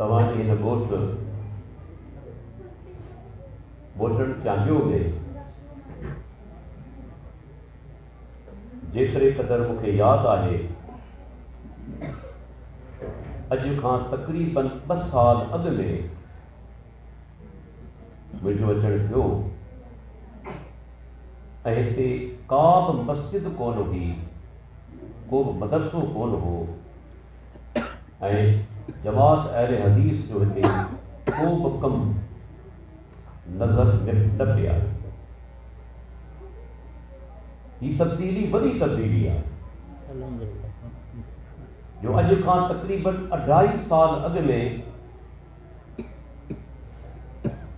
तव्हांजे हिन ॻोठ ॿोटण चांडियो में जेतिरे क़दुरु मूंखे यादि आहे, अॼु खां तक़रीबन 2 साल अॻु में मुंहिंजो अचणु थियो ऐं हिते का बि मस्जिद कोन हुई, को बि मदरसो कोन हो ऐं जमात अहले हदीस जो हिते को बि कमु नज़र न पिया। ही तब्दीली वॾी तब्दीली आहे जो अॼु खां तक़रीबन 2.5 साल अॻु में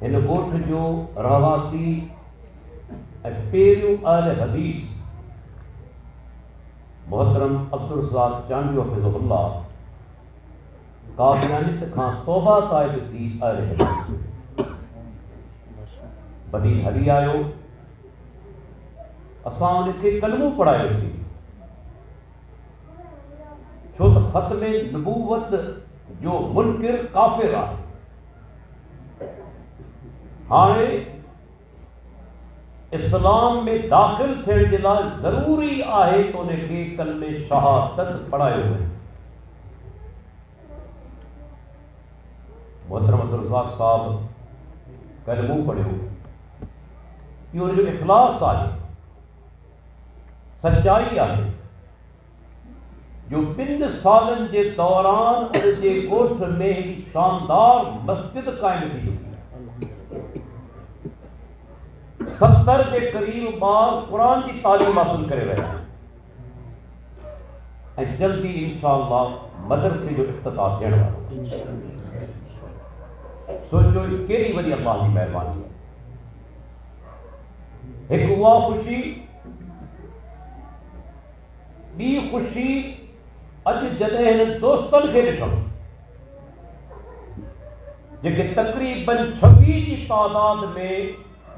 हिन ॻोठ जो रहवासी ऐं पहिरियों अहले हदीस मोहतरम अब्दुल रज़ाक चांडियो हफ़िज़हुल्लाह कादियानियत खां तौबा ताइब थी अहले हदीस मदीन हली आयो। असां उनखे कलमो पढ़ायोसीं, छो त ख़त्म नबूवत जो मुनकिर काफ़िर आहे। हाणे इस्लाम में दाख़िल थियण जे लाइ ज़रूरी आहे त उनखे कलमे शहादत पढ़ायो वञे। मोहतरम अब्दुल रज़ाक साहब कलमो पढ़ियो, इहो उनजो इख़लास आहे, सच्चाई आहे जो 2 सालनि जे दौरान उनजे ॻोठ में हिकु शानदार मस्जिद क़ाइमु थी चुकी आहे। 70 जे क़रीब ॿार क़ुरान जी तालीम हासिल करे रहिया आहिनि ऐं जल्दी इंशाअल्लाह मदरसे जो इफ्तिताह थियण वारो। सोचो केॾी वॾी अल्लाह जी महिरबानी आहे। हिकु उहा ख़ुशी, ॿी ख़ुशी अॼु जॾहिं हिन दोस्तनि खे ॾिठमि जेके तक़रीबन 26 जी तादाद में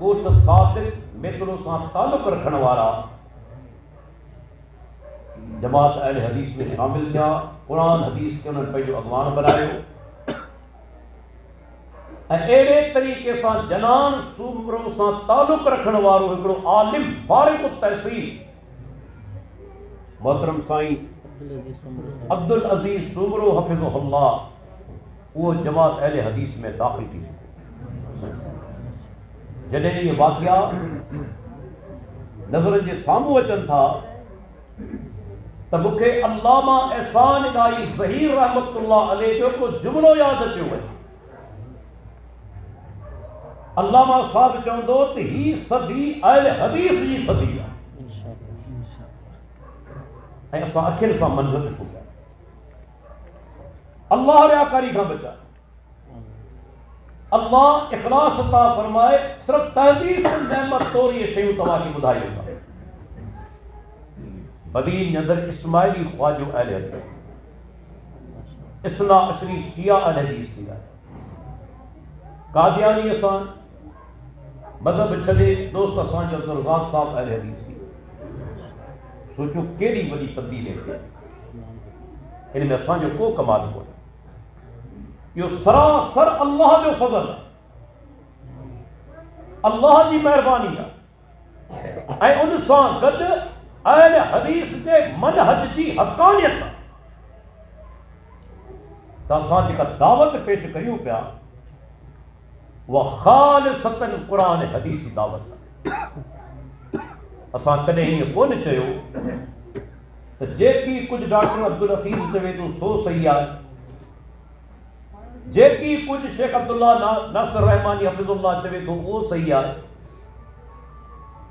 ॻोठ सादिक मेतरो सां तालुक़ रखण वारा जमात अहले हदीस में शामिल थिया। क़ुरान हदीस खे उन्हनि पंहिंजो अॻवान बनायो ऐं अहिड़े तरीक़े सां जनान सूमरो सां तालुक़ रखण वारो हिकिड़ो आलिम फारिग़ तहसील मोहतरम साईं अब्दुल अज़ीज़ सूमरो हफ़िज़हुल्लाह, उहो जमात अहले हदीस में दाख़िल थी। जॾहिं इहे वाक़िया नज़रनि जे साम्हूं अचनि था त मूंखे अल्लामा एहसान इलाही ज़हीर रहमतुल्लाह अलैह जो को जुमिलो यादि अचियो वञे। अल्लामा साहब चवंदो त ही सदी अहले हदीस जी सदी आहे ऐं असां अखियुनि सां मंज़र ॾिसूं पिया। अल्लाह रियाकारी खां बचाए, अल्लाह इख़लास अता फरमाए। सिर्फ़ तहदीस नेमत तौर इहे शयूं तव्हांखे ॿुधायूं था। मदीन जे अंदरि इस्माइली ख्वाजो अहले हदीस, इस्ना अशरी शिया अहले हदीस थी आहे, कादियानी असां मज़हब छॾे दोस्त असांजो अब्दुल रज़ाक साहब अहले हदीस थी। सोचो केॾी वॾी तब्दीली थिए, हिन में असांजो को कमाल कोन्हे। इहो सरासर अल्लाह जो फज़ल आहे, अल्लाह जी महिरबानी आहे ऐं उन सां गॾु अहले हदीस जे मनहज जी हक़ानियत आहे। त असां जेका दावत पेश कयूं पिया उहा ख़ालिसतन क़ुरान हदीस जी दावत आहे। असां कॾहिं ईअं कोन चयो त जेकी कुझु डॉक्टर अब्दुल हफीज़ चवे थो सो सही आहे, जेकी कुझु शेख अब्दुल्ला नासिर रहमानी हफ़िज़ुल्लाह चवे थो उहो सही आहे।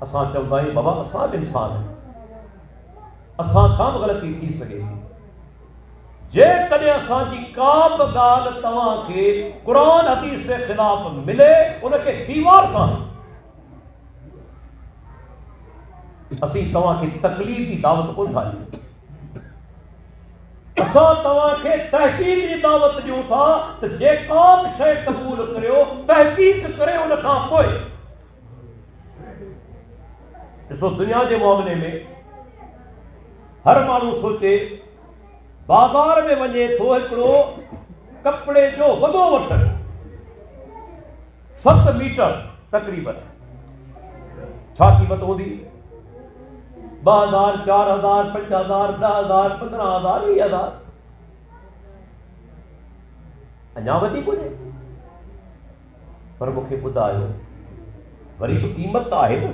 असां चवंदा आहियूं बाबा असां बि इंसान आहियूं, असां खां बि ग़लती थी सघे थी। जेकॾहिं असांजी का बि ॻाल्हि तव्हांखे क़ुरान हदीस जे ख़िलाफ़ मिले उनखे दीवार सां असीं तव्हांखे तकलीफ़ जी दावत कोन था ॾियूं, असां तव्हांखे तहक़ीक़ जी दावत ॾियूं था त जेका बि शइ क़बूल करियो तहक़ीक़ करे उन खां पोइ। ॾिसो दुनिया जे मामले में हर माण्हू सोचे बाज़ार में वञे थो हिकिड़ो कपड़े जो वॾो वठ 7 मीटर तकरीबन छा कीमत हूंदी 2000 4000 5000 10,000 15,000 20,000 अञा वधीक हुजे पर मूंखे ॿुधायो वरी बि क़ीमत आहे न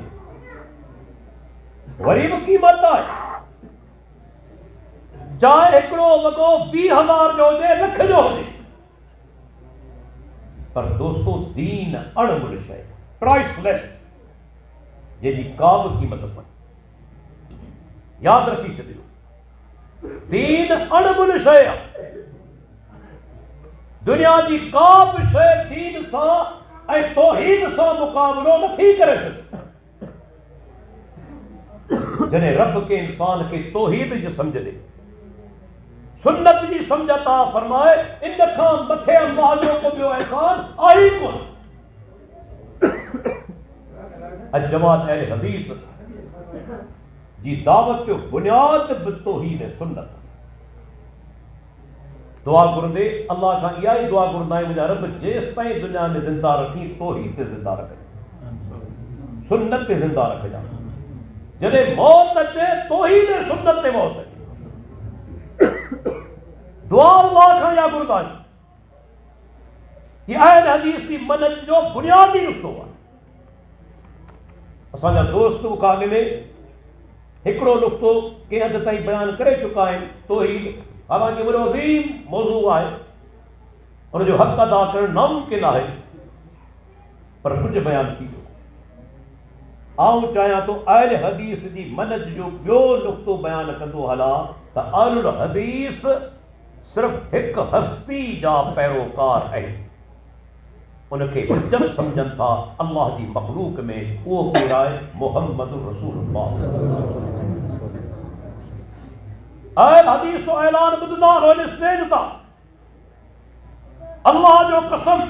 वरी बि क़ीमत आहे चाहे हिकिड़ो वॻो 20,000 जो हुजे लख जो हुजे पर दोस्तो दीन अणमुल शइ प्राइसलेस जंहिंजी का बि क़ीमत कोन्हे यादि रखी छॾियो दीन अणमुल शइ आहे दुनिया जी का बि शइ दीन सां ऐं तौहीद सां मुक़ाबिलो नथी करे सघे जॾहिं रब के इंसान खे तौहीद जी सम्झ ॾे सुन्नत जी सम्झ अता फरमाए इन खां मथे अल्लाह जो को ॿियो एहसान आहे ई कोन अॼु जमात अहले हदीस जी दावत जो बुनियाद बि तौहीद सुन्नत दुआ घुरंदे अल्लाह खां इहा ई दुआ घुरंदा आहियूं मुंहिंजा रब जेसि ताईं दुनिया में ज़िंदा रखी तौहीद ते ज़िंदा रखजांइ सुन्नत ते ज़िंदा रखजांइ जॾहिं मौत अचे तौहीद सुन्नत ते मौत अचे दुआ अल्लाह खां इहा घुरंदा आहियूं हीअ अहल हदीस जी मनहज जो बुनियादी नुक़्तो आहे असांजा दोस्त मूंखां अॻ में हिकिड़ो नुक़्तो कंहिं हद ताईं बयानु करे चुका आहिनि तौहीद हालांकि वॾो अज़ीम मौज़ू आहे उनजो हक़ अदा करणु नामुमकिन आहे पर कुझु बयानु थी वियो आऊं चाहियां थो अहल हदीस जी मनहज जो ॿियो नुक़्तो बयानु कंदो हलां त अहलुल हदीस सिर्फ़ हिकु हस्ती जा पैरोकार आहिनि उनखे जब सम्झनि था अल्लाह जी मखलूक में उहो केरु आहे मुहम्मद रसूलुल्लाह अहल हदीस जो ऐलान ॿुधंदा रोज़ स्टेज था अल्लाह जो कसम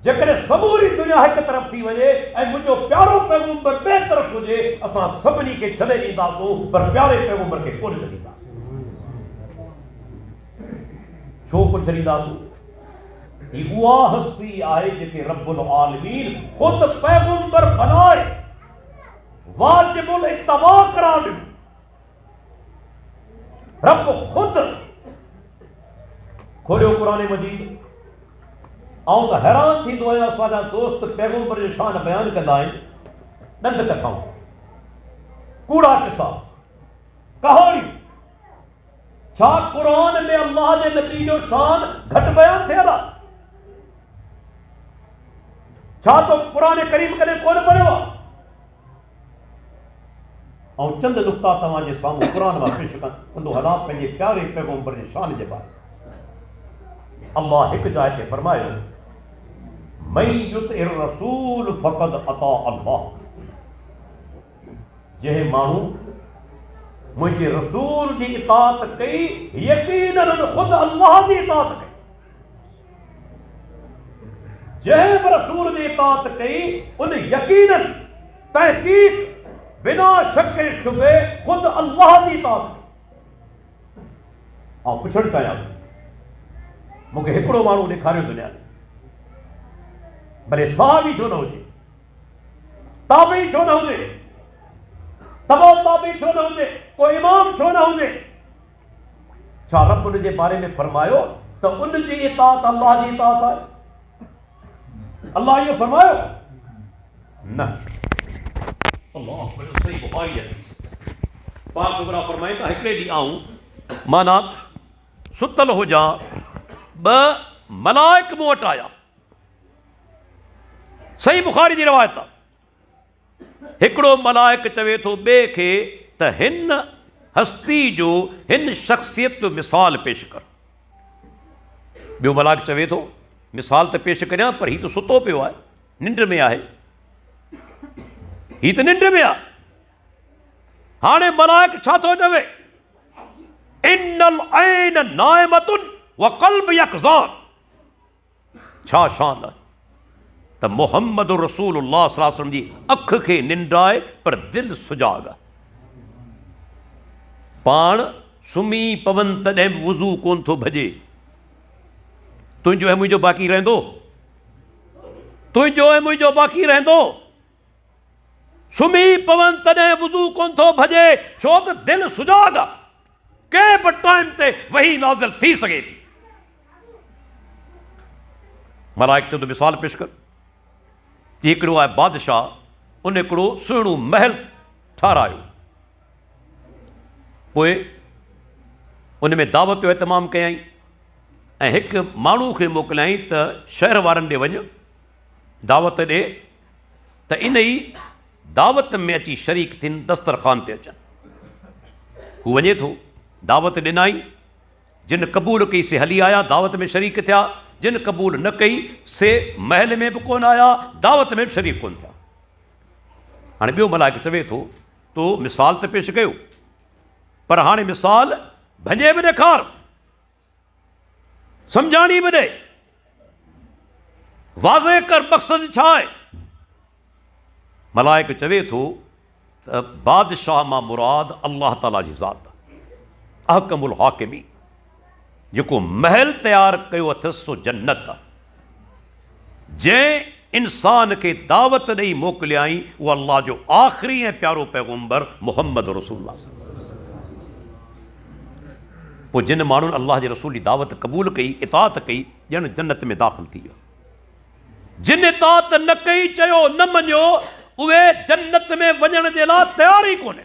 जेकॾहिं समूरी दुनिया हिकु तरफ़ थी वञे ऐं मुंहिंजो प्यारो पैगंबर ॿिए तरफ़ हुजे असां सभिनी खे छॾे ॾींदासूं पर प्यारे पैगंबर खे कोन छॾींदासूं छो कोन छॾींदासूं ही उहा हस्ती आहे जेके रब्बुल आलमीन ख़ुदि पैगंबर बनाए वाजिबुल इत्तिबा करार ॾिनो रब ख़ुदि खोलियो क़ुरान मजीद आऊं त हैरान थींदो आहियां असांजा दोस्त पैगंबर जो शान बयानु कंदा आहिनि ॾंद कथाऊं कूड़ा किसा कहाणियूं छा क़ुरान में अल्लाह जे नबी जो शान घटि बयानु थियल आहे छा तो क़ुरान करीम कॾहिं कोन पढ़ियो आहे ऐं चंद नुक़्ता तव्हांजे साम्हूं क़ुरान मां पेश कंदो हलां पंहिंजे प्यारे पैगंबर जे शान जे बारे अल्लाह हिकु जाइ ते फरमायो मई युतिर रसूल फ़क़द अता अल्लाह जंहिं माण्हू मुंहिंजे रसूल जी इताअत कई यकीनन ख़ुदि अल्लाह जी इताअत कई जंहिं बि रसूल जी इताअत कई उन यकीनन तहक़ीक़ बिना शक शुबे ख़ुदि अल्लाह जी इताअत कई ऐं पुछणु चाहियां मूंखे हिकिड़ो माण्हू ॾेखारियो दुनिया में भले सहाबी छो न हुजे ताबी छो न हुजे तबो ताबी छो न हुजे कोई इमाम छो न हुजे छा रब उन जे बारे में फरमायो त उन जी इताअत अल्लाह जी इताअत आहे अल्लाह इहो फरमायो न अल्लाह सही बुखारी है पाक सुगरा फरमाए त हिकिड़े ॾींहुं आऊं माना सुतल हुजां ॿ मलाइक मूं वटि आया सही बुखारी जी रिवायत आहे हिकिड़ो मलाइक चवे थो ॿिए खे त हिन हस्ती जो हिन शख्सियत जो मिसाल पेश कर ॿियो मलाइक चवे थो मिसाल त पेश करियां पर हीउ त सुतो पियो आहे निंड में आहे हीउ त निंड में आहे हाणे मलाइक छा थो चवे इन्नल ऐन नाइमतुन व क़ल्ब यक़ज़ान छा शान आहे त मुहम्मद रसूलुल्लाह सल्लल्लाहु अलैहि वसल्लम जी अख खे निंड आहे पर दिलि सुजाग आहे पाण सुम्ही पवनि तॾहिं बि वुज़ू कोन थो भॼे तुंहिंजो ऐं मुंहिंजो बाक़ी रहंदो, तुंहिंजो ऐं मुंहिंजो बाक़ी रहंदो। सुम्ही पवन तॾहिं वुज़ू कोन थो भॼे, छो त दिलि सुजाॻ आहे, कंहिं बि टाइम ते वही नाज़िल थी सघे थी। मलाइक चवंदो मिसाल पेश कर, कि हिकिड़ो आहे बादशाह, उन हिकिड़ो सुहिणो महल ठारायो, पोइ उन में दावत जो एतमाम कयई ऐं हिकु माण्हू खे मोकिलियई त शहर वारनि ॾे वञ, दावत ॾे, त इन ई दावत में अची शरीक थियनि, दस्तरखान ते अचनि। हू वञे थो, दावत ॾिनाई, जिन क़बूल कई से हली आया, दावत में शरीक थिया, जिन क़बूल न कई से महल में बि कोन आया, दावत में बि शरीक कोन थिया। हाणे ॿियो मलाइक चवे थो, तो मिसाल त पेश कयो, पर हाणे मिसाल भञे बि ॾेखार, सम्झाणी बि ॾे, वाज़े कर मक़सद छा आहे। मलाइक चवे थो त बादशाह मां मुराद अल्लाह ताला जी ज़ात, अहकमुल हाकिमी, जेको महल तयारु कयो अथसि सो जन्नत आहे। जंहिं इंसान खे दावत ॾेई मोकिलियाई उहो अल्लाह जो आख़िरी ऐं प्यारो पैगम्बर मुहम्मद रसूलुल्लाह। पोइ जिन माण्हुनि अल्लाह जे रसूल जी दावत क़बूल कई, इताअत कई, ॼण जन्नत में दाख़िल थी वियो। जिन इताअत न कई, चयो न मञियो, उहे जन्नत में वञण जे लाइ तयार ई कोन्हे।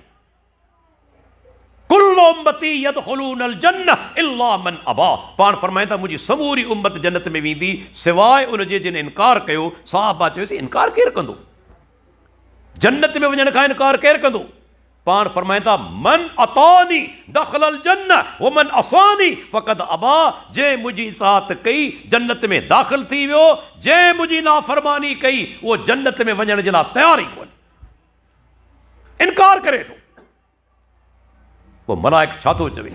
कुल्लु उम्मती यदखुलूनल जन्नह इल्ला मन अबा, पाण फरमाए था मुंहिंजी समूरी उम्मत जन्नत में वेंदी सवाइ उन जे जिन इनकार कयो। साहबा चयोसीं इनकार केरु कंदो, जन्नत में वञण खां इनकार केरु कंदो। पाण फरमाए था मन अतानी दखलल जन्नह व मन असानी फ़क़द अबा, जंहिं मुंहिंजी इताअत कई जन्नत में दाख़िल थी वियो, जंहिं मुंहिंजी नाफ़रमानी कई उहो जन्नत में वञण जे लाइ तयार ई कोन्हे, इनकार करे थो। पोइ मलाइक छा थो चवे,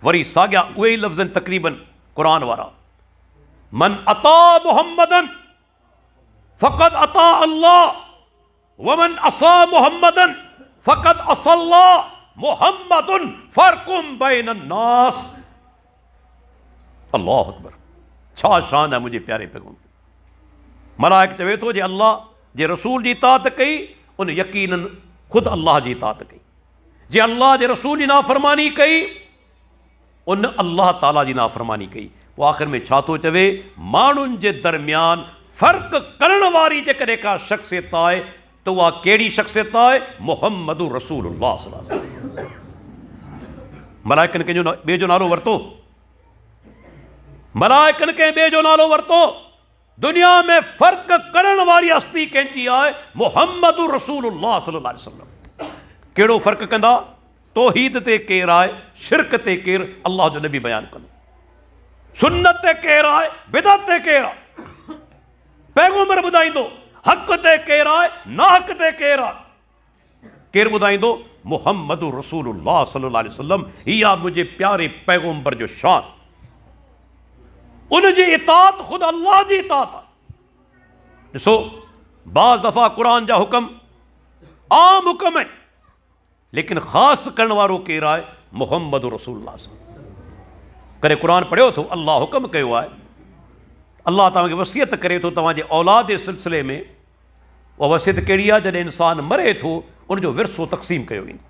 वरी साॻिया उहे ई लफ़्ज़ तक़रीबन क़ुरान वारा, मन अता मुहम्मदन फ़क़द अता अल्लाह व मन असा मुहम्मदन फ़क़द असल्लाह मुहम्मदुन फ़र्क़ुम बैनन नास। अल्लाह अकबर, छा शान है मुंहिंजे प्यारे पैगम्बर। मलाइक चवे थो जे अल्लाह जे रसूल जी इताअत कई, उन यकीनन ख़ुदि अल्लाह जी इताअत कई। जे अल्लाह जे रसूल जी नाफ़रमानी कई, उन अल्लाह ताला जी नाफ़रमानी कई। पोइ आख़िर में छा थो चवे, माण्हुनि जे दरमियान फ़र्क़ु करण वारी जेकॾहिं का शख़्सियत आहे त उहा कहिड़ी शख़्सियत आहे, मुहम्मदु रसूलुल्लाह सल्लल्लाहु अलैहि वसल्लम। मलाइकनि कंहिंजो ॿिए जो नालो वरितो, मलाइकनि कंहिं ॿिए जो नालो वरितो। दुनिया में फ़र्क़ु करण वारी हस्ती कंहिंजी आहे, मुहम्मदु रसूलुल्लाह सल्लल्लाहु अलैहि वसल्लम। कहिड़ो फ़र्क़ु कंदा, तौहीद ते केरु आहे, शिरक ते केरु, अल्लाह जो नबी बयानु कंदो। सुन्नत ते केरु आहे, बिदअत ते केरु आहे, पैगम्बर ॿुधाईंदो। हक़ ते केरु आहे, नाहक ते केरु आहे, केरु ॿुधाईंदो, मुहम्मदु रसूलुल्लाह सल्लल्लाहु अलैहि वसल्लम। इहा मुंहिंजे प्यारे पैगम्बर जो शान, उन जी इताअत ख़ुदि अल्लाह जी इताअत आहे। ॾिसो, बाज़ दफ़ा क़ुरान जा हुकम आम हुकम आहिनि, लेकिन ख़ासि करण वारो केरु आहे, मुहम्मदु रसूलुल्लाह सल्लल्लाहु अलैहि वसल्लम। करे क़ुरान पढ़ियो थो, अल्लाह हुकम कयो आहे, अल्लाह तव्हांखे वसियत करे थो तव्हांजे औलाद जे सिलसिले में। उहा वसियत कहिड़ी आहे, जॾहिं इंसानु मरे थो उनजो विरसो तक़सीम कयो वेंदो,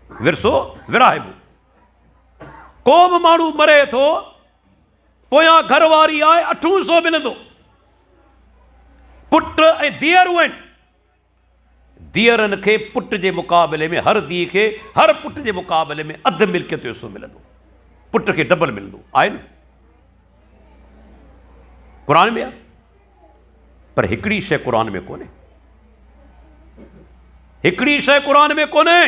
विरसो विराइबो। को बि माण्हू मरे थो, पोयां घरवारी आहे, 800 मिलंदो। पुट ऐं धीअरूं आहिनि, धीअरनि खे पुट जे मुक़ाबले में, हर धीउ खे हर पुट जे मुक़ाबले में अधु मिल्कियत जो हिसो मिलंदो, पुट खे डबल मिलंदो आहे न, क़ुरान में आहे। पर हिकिड़ी शइ क़ुरान में कोन्हे, हिकिड़ी शइ क़ुरान में कोन्हे,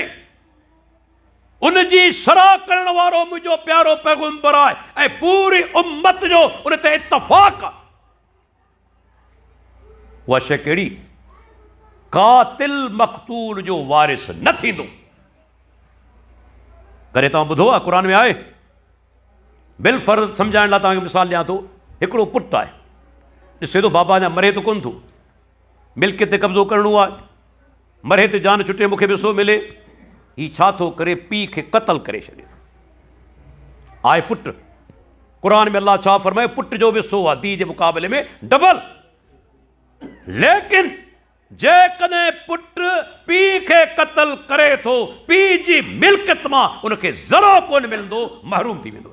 उन जी शरह करण वारो मुंहिंजो प्यारो पैगम्बर आहे ऐं पूरी उम्मत जो उन ते इत्तफ़ाक़ आहे। उहा शइ कहिड़ी, कातिल मक़तूल जो वारिस न थींदो। करे तव्हां ॿुधो आहे, क़ुरान में आहे। बिलफर्ज़ सम्झाइण लाइ तव्हांखे मिसाल ॾियां थो, हिकिड़ो पुटु आहे, ॾिसे थो बाबा अञा मरे त कोन थो, मिल्कियत ते कब्ज़ो करिणो आहे, मरे ते जान छुटे मूंखे बि सो मिले। हीउ छा थो करे, पीउ खे क़तल करे छॾे थो। आहे पुटु, कुरान में अल्लाह छा फरमाए, पुट जो बि सो आहे धी जे मुक़ाबले में डबल। लेकिन जेकॾहिं पुट पीउ खे क़त्ल करे थो, पीउ जी मिल्कियत मां उनखे ज़रो कोन मिलंदो, महरूम थी वेंदो।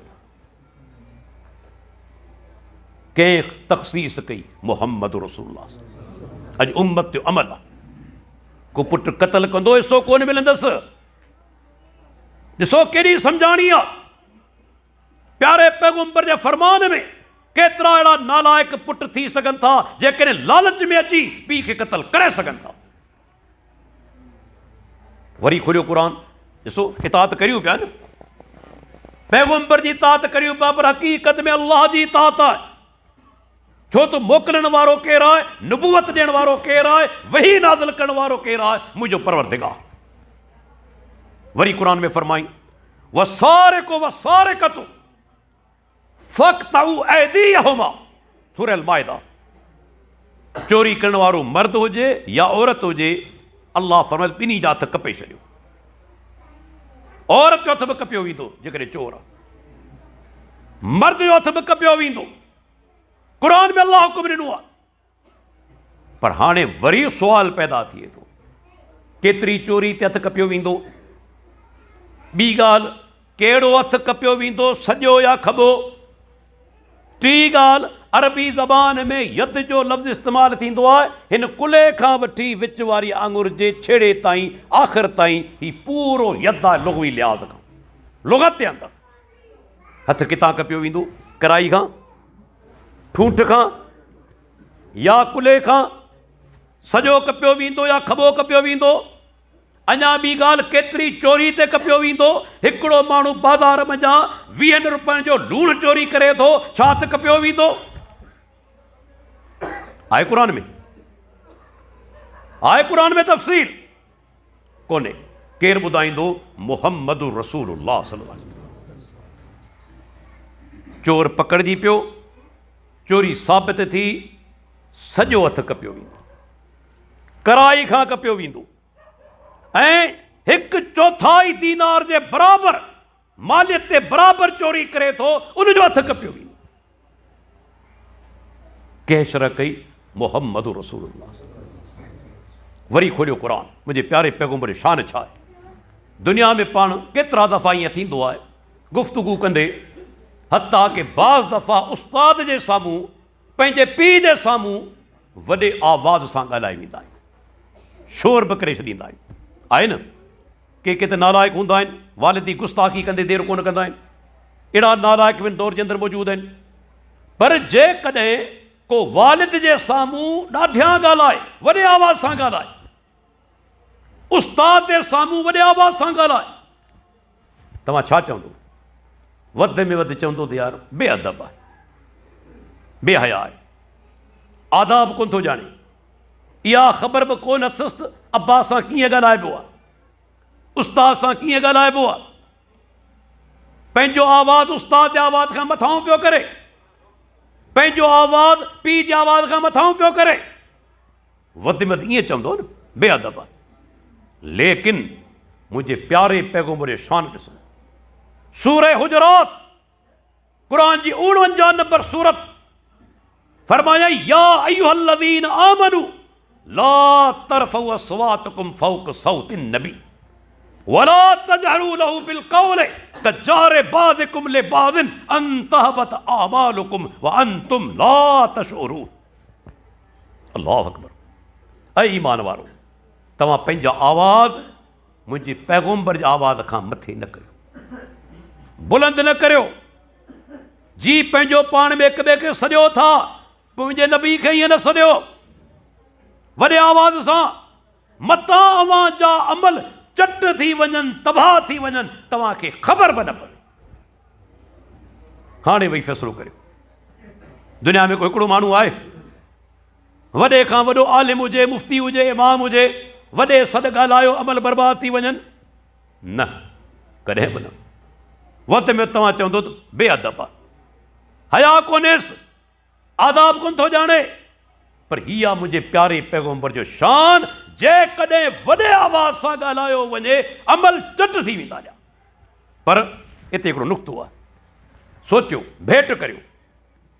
कंहिं तख़सीस कई? मुहम्मद रसूलुल्लाह। अॼु उम्मत जो अमल आहे, को पुट क़त्ल कंदो हिसो कोन मिलंदसि। ॾिसो केॾी सम्झाणी आहे। प्यारे पैगंबर जे फरमान में केतिरा अहिड़ा नालायक पुट थी सघनि था जेकॾहिं लालच में अची पीउ खे क़त्ल करे सघनि था। वरी खोलियो क़ुर, ॾिसो इताअत करियूं पिया न, पैगंबर जी इताअत करियूं पिया, पर हक़ीक़त में अल्लाह जी इताअत आहे। छो त मोकिलण वारो केरु आहे, नबूवत ॾियण वारो केरु आहे, वही नाज़िल करण वारो केरु आहे, मुंहिंजो परवरदिगार। वरी क़ुर में फरमाई, वसारिक़ु वसारिक़तु फ़क़्तउ ऐदीयहुमा, सूरह अल-माइदा। चोरी करण वारो मर्द हुजे या औरत हुजे, अल्लाह फरमाए ॿिन्ही जा हथ कपे छॾियो। औरत जो हथ बि कपियो वेंदो जेकॾहिं चोर आहे, मर्द जो हथ बि कपियो वेंदो। क़ुरान में अल्लाह हुकुम ॾिनो आहे। पर हाणे वरी सुवाल पैदा थिए थो, केतिरी चोरी ते हथ कपियो वेंदो? ॿी ॻाल्हि, कहिड़ो हथ कपियो वेंदो, सॼो या खॿो? टी ॻाल्हि, अरबी ज़बान में यद जो लफ़्ज़ इस्तेमालु थींदो आहे, हिन कुले खां वठी विच वारी आङुर जे छेड़े ताईं आख़िर ताईं ही पूरो यद आहे लुग़वी लिहाज़ खां, लुग़त जे अंदरि। हथ किथां कपियो वेंदो? कराई खां, ठूंठ खां या कुले खां? सॼो कपियो वेंदो या खॿो कपियो वेंदो? अञा ॿी ॻाल्हि, केतिरी चोरी ते कपियो वेंदो? हिकिड़ो माण्हू बाज़ार में 20 रुपयनि जो लूणु चोरी करे थो, छा हथ कपियो वेंदो? आहे क़ुर में? आहे क़ुर में तफ़सील? कोन्हे। केरु ॿुधाईंदो? मुहम्मद रसूलुल्लाह सल्लल्लाहु अलैहि वसल्लम। चोर पकड़जी पियो, चोरी साबित थी, सॼो हथ कपियो वेंदो, कराई खां कपियो वेंदो, ऐं 1/4 दीनार जे बराबर मालियत ते बराबर चोरी करे थो, उनजो हथ कपियो वेंदो। कंहिं शरह कई? मुहम्मद रसूलुल्लाह। वरी खोलियो क़ुर, मुंहिंजे प्यारे पैगंबर जी शान छा आहे। दुनिया में पाण केतिरा दफ़ा ईअं थींदो आहे, गुफ़्तगू कंदे हता के बाज़ दफ़ा उस्ताद जे साम्हूं, पंहिंजे पीउ जे साम्हूं वॾे आवाज़ सां ॻाल्हाए वेंदा आहियूं, शोर बि करे छॾींदा आहियूं। आहे न, के त नालायक हूंदा आहिनि, वालिदी गुस्ताखी कंदे देरि कोन कंदा आहिनि। अहिड़ा नालायक बि दौर जे अंदरि मौजूदु आहिनि। पर जेकॾहिं को वालिद जे साम्हूं ॾाढियां ॻाल्हाए, वॾे आवाज़ सां ॻाल्हाए, उस्ताद जे साम्हूं वॾे आवाज़ सां ॻाल्हाए, तव्हां छा चवंदो? वधि में वधि चवंदो त यार बेअदब आहे, बेहया आहे, आदाब कोन थो ॼाणे। इहा ख़बर बि कोन अथसि त अब्बा सां कीअं ॻाल्हाइबो आहे, उस्ताद सां कीअं ॻाल्हाइबो आहे। पंहिंजो आवाज़ उस्ताद जे आवाज़ खां मथां पियो करे, पंहिंजो आवाज़ पीउ जे आवाज़ खां मथां पियो करे, वधि में वधि ईअं चवंदो न बेअदब आहे। लेकिन मुंहिंजे प्यारे पैगंबर जी शान ॾिसो, सूरह हुजरात क़ुरान जी 49 नंबर सूरत, फरमाया या अय्युहल्लज़ीन आमनू ला तरफ़उ अस्वातकुम फ़ौक़ सौतिन नबी वला तजहरू लहू बिलक़ौल कजहरि बाज़िकुम लिबाज़िन अन तहबत आमालुकुम व अंतुम ला तशऊरून। अल्लाहु अकबर। ऐं ईमान वारो, तव्हां पंहिंजा आवाज़ मुंहिंजे पैगंबर जे आवाज़ खां मथे न करियो, बुलंद न करियो। जी पंहिंजो पाण में हिक ॿिए खे सॼो था, मुंहिंजे नबी खे ईअं न सॼो वॾे आवाज़ सां। मतां अवां जा अमल चट थी वञनि, तबाह थी वञनि, तव्हांखे ख़बर बि न पए। हाणे वेही फ़ैसिलो करियो। दुनिया में को हिकिड़ो माण्हू आहे, वॾे खां वॾो आलिम हुजे, मुफ़्ती हुजे, इमाम हुजे, वॾे सॾ ॻाल्हायो अमल बर्बाद थी वञनि? न, कॾहिं बि न। वक़्त में तव्हां चवंदो त बेअदब आहे, हया कोन्हेसि, आदाब कोन थो ॼाणे। पर हीअ मुंहिंजे प्यारे पैगंबर जो शान, जेकॾहिं वॾे आवाज़ सां ॻाल्हायो वञे अमल चट थी वेंदा। पर हिते हिकिड़ो नुक़्तो आहे, सोचियो, भेंट करियो।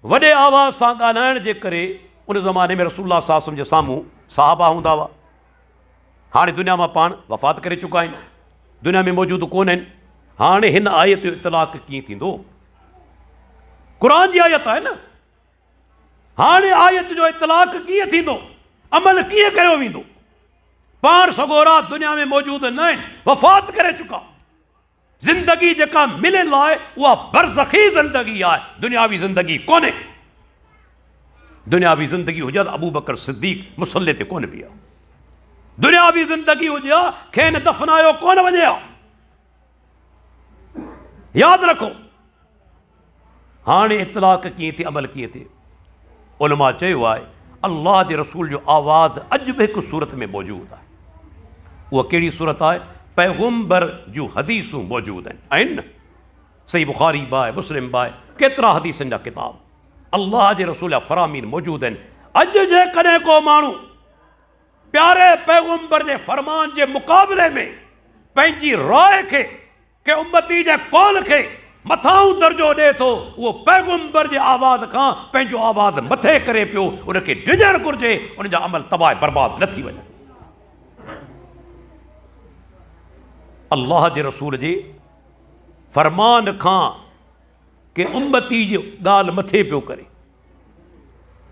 वॾे आवाज़ सां ॻाल्हाइण जे करे उन ज़माने में रसूलुल्लाह सल्लल्लाहु अलैहि वसल्लम जे साम्हूं सहाबा हूंदा हुआ। हाणे दुनिया मां पाण वफ़ात करे चुका आहिनि, दुनिया में मौजूदु कोन आहिनि। हाणे हिन आयत जो इतलाक़ कीअं थींदो? क़ुरान जी आयत आहे न। हाणे आयत जो इतलाक़ कीअं थींदो? अमल कीअं कयो वेंदो? पाण सगोरा दुनिया में मौजूदु न आहिनि, वफ़ात करे चुका। ज़िंदगी जेका मिलियल आहे उहा बरज़खी ज़िंदगी आहे, दुनियावी ज़िंदगी कोन्हे। दुनियावी ज़िंदगी हुजे त अबू बकर सिद्दीक़ मुसल्ले ते कोन बीहा। दुनियावी ज़िंदगी हुजे हा, खेनि दफ़नायो कोन वञे हा। यादि रखो, हाणे इतलाक़ कीअं थिए, अमल कीअं थिए? उलमा चयो आहे अल्लाह जे रसूल जो आवाज़ अॼु बि हिकु सूरत में मौजूदु आहे। उहा कहिड़ी सूरत आहे? पैगम्बर जूं हदीसूं मौजूदु आहिनि न। सही बुखारी बि आहे, मुस्लिम बि आहे, केतिरा हदीसनि जा किताब अल्लाह जे रसूल जा फ़रामीन मौजूदु आहिनि। अॼु जेकॾहिं को माण्हू प्यारे पैगम्बर जे फ़रमान जे मुक़ाबले में पंहिंजी राय खे के उम्मती जे कौल खे मथां दर्जो ॾिए थो, उहो पैगम्बर जे आवाज़ खां पंहिंजो आवाज़ मथे करे पियो। उनखे डिॼणु घुरिजे, उनजा अमल तबाह बर्बाद न थी वञनि। अल्लाह जे रसूल जे फ़रमान खां के उम्मती जी ॻाल्हि मथे पियो करे,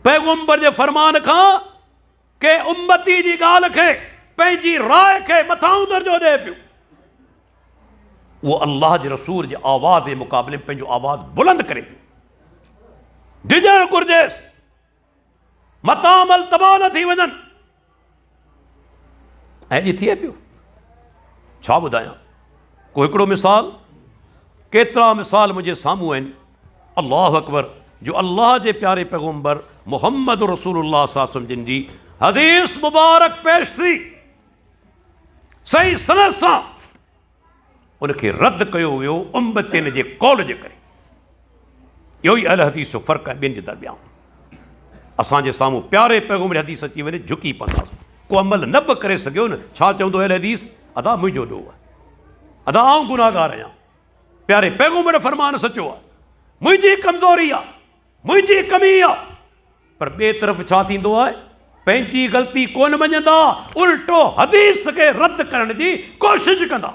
पैगम्बर जे फ़रमान खां के उम्मती जी ॻाल्हि खे, पंहिंजी राय खे मथां दर्जो ॾिए पियो। वो अल्लाह जे रसूल जे आवाज़ जे मुक़ाबले में पंहिंजो आवाज़ बुलंद करे पियो। डिॼणु घुरिजेसि, मथां अमल तबाह न थी वञनि। ऐं अॼु थिए पियो। छा ॿुधायां? को हिकिड़ो मिसाल, केतिरा मिसाल मुंहिंजे साम्हूं आहिनि। अल्लाहु अकबर, जो अल्लाह जे प्यारे पैगम्बर मुहम्मद रसूलुल्लाह सल्लल्लाहु अलैहि वसल्लम जिन जी हदीस मुबारक पेश थी, सही सनद सां उनखे रद्द कयो वियो उम्मतियुनि जे कौल जे करे। इहो ई अहल हदीस जो फ़र्क़ु आहे ॿियनि जे दरमियान। असांजे साम्हूं प्यारे पैगम्बर जी हदीस अची वञे, झुकी पवंदासीं। को अमल न बि करे सघियो न, छा चवंदो अहल हदीस? अदा मुंहिंजो ॾोह आहे, अदा आउं गुनाहगार आहियां। प्यारे पैगम्बर फ़रमान सचो आहे, मुंहिंजी कमज़ोरी आहे, मुंहिंजी कमी आहे। पर ॿिए तरफ़ छा थींदो आहे? पंहिंजी ग़लती कोन मञंदा, उल्टो हदीस खे रद्द करण जी कोशिशि कंदा।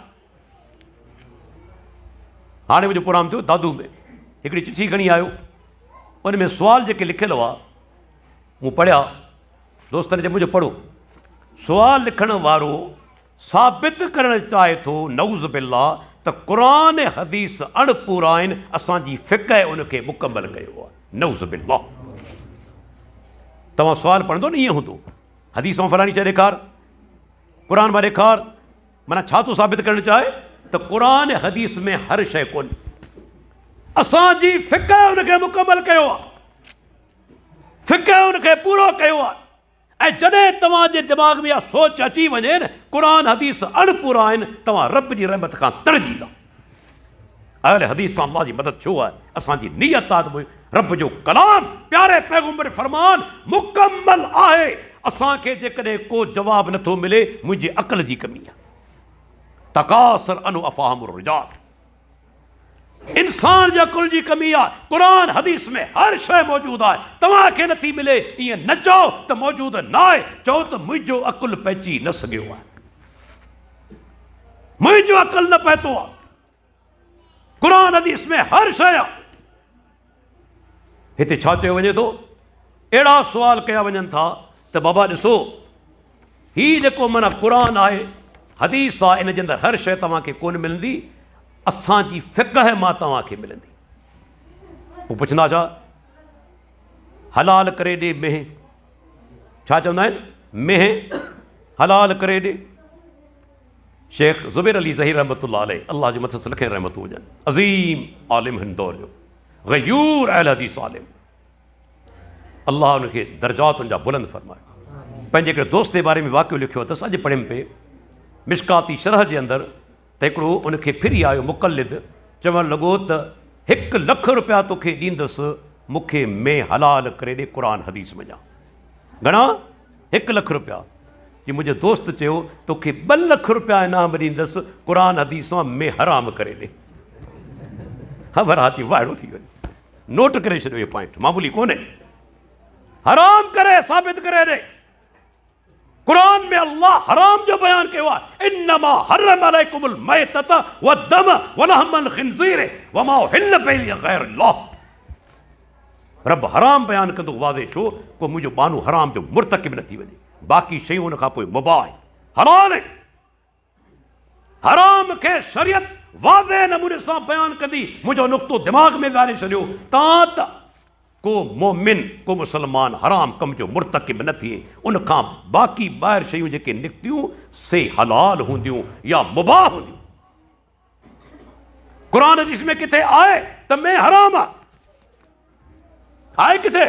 हाणे मुंहिंजो प्रोग्राम थियो दादू में, हिकिड़ी चिठी खणी आयो, उन में सुवाल जेके लिखियलु हुआ मूं पढ़िया। दोस्तनि जे मुंहिंजो पढ़ो। सुवाल लिखण वारो साबित करणु चाहे थो नऊज़ बिल्लाह त क़ुरान ऐं हदीस अणपूरा आहिनि, असांजी फ़िक़ह उनखे मुकमल कयो आहे। नऊज़ बिल्लाह। तव्हां सुवाल पढ़ंदो न, ईअं हूंदो हदीस मां फलाणी शइ ॾेखार, क़ुरान मां ॾेखार। माना छा थो साबित करणु चाहे? त क़ुरान ऐं हदीस में हर शइ कोन्हे, असांजी फ़िक़ह उनखे मुकमल कयो आहे, फ़िक़ह उनखे पूरो कयो आहे। ऐं जॾहिं तव्हांजे दिमाग़ में इहा सोच अची वञे न क़ुरान हदीस अणपूरा आहिनि, तव्हां रब जी रहमत खां तड़जींदा। अहल हदीस सां अल्लाह जी मदद छो आहे? असांजी नियत आहे रब जो कलाम प्यारे पैगम्बर फ़रमान मुकमल आहे। असांखे जेकॾहिं को जवाबु नथो मिले, मुंहिंजी अक़ल जी कमी आहे। तकासर अनु अफ़ाहमुर रिजाल, इंसान जी अक़ल जी कमी आहे। क़ुरान हदीस में हर शइ मौजूदु आहे। तव्हांखे नथी मिले, ईअं न चओ त मौजूदु न आहे, चओ त मुंहिंजो अक़ल पहुची न सघियो आहे, मुंहिंजो अक़ल न पहुतो आहे। क़ुरान हदीस में हर शइ आहे। हिते छा चयो वञे थो? अहिड़ा सुवाल कया वञनि था त बाबा ॾिसो, हीउ जेको माना क़ुरान आहे, हदीस आहे, इन जे अंदरि हर शइ तव्हांखे कोन मिलंदी, असांजी फ़िक़ह मां तव्हांखे मिलंदी। पोइ पुछंदा छा? हलाल करे ॾे मेंह। छा चवंदा आहिनि? मेंह हलाल करे ॾे। शेख ज़ुबैर अली ज़हीर रहमतुल्लाह अलैह, अल्लाह जे मथां लखे रहमतूं हुजनि, अज़ीम आलिम हिन दौर जो, ग़यूर अहल हदीस आलिम। अल्लाह उनखे दर्जातुनि जा बुलंद फरमाए। पंहिंजे हिकिड़े दोस्त जे बारे में वाक़ियो लिखियो अथसि, अॼु पढ़ियमि पे मिशकाती शरह जे अंदरि, त हिकिड़ो उनखे फिरी आयो मुक़लिद, चवणु लॻो त 1 लख रुपया तोखे ॾींदुसि, मूंखे में हलाल करे ॾे क़ुरान हदीस में जा। घणा? 1 लख रुपया। जी मुंहिंजे दोस्त चयो तोखे 2 लख रुपया इनाम ॾींदुसि, क़ुरान हदीस मां में हराम करे ॾे। ख़बर अची वाइड़ो थी वञे। नोट करे छॾियो इहो पॉइंट, मामूली कोन्हे। हराम करे साबित करे ॾे। कुरान में अल्लाह हराम जो बयान कयो आहे, इन्नमा हर्रम अलैकुमुल मैतत वद्दम वलहमल खिंज़ीर वमा उहिल्ल बिही लिग़ैरिल्लाह। रब हराम बयान कंदो वाज़े छो को मुंहिंजो बानू हराम जो मुर्तकिब न थी वञे, बाक़ी शयूं उन खां पोइ मुबाह आहिनि, हलाल आहिनि। हराम खे शरीयत वाज़े नमूने सां बयान कंदी, मुंहिंजो नुक़्तो दिमाग़ में विहारे छॾियो तां त को मोमिन को मुसलमान हराम कम जो मुर्तकिब न थिए, उन खां बाक़ी ॿाहिरि शयूं जेके निकितियूं से हलाल हूंदियूं या मुबाह हूंदियूं। कुरान हदीस में किथे आहे त मैं हराम आहे किथे?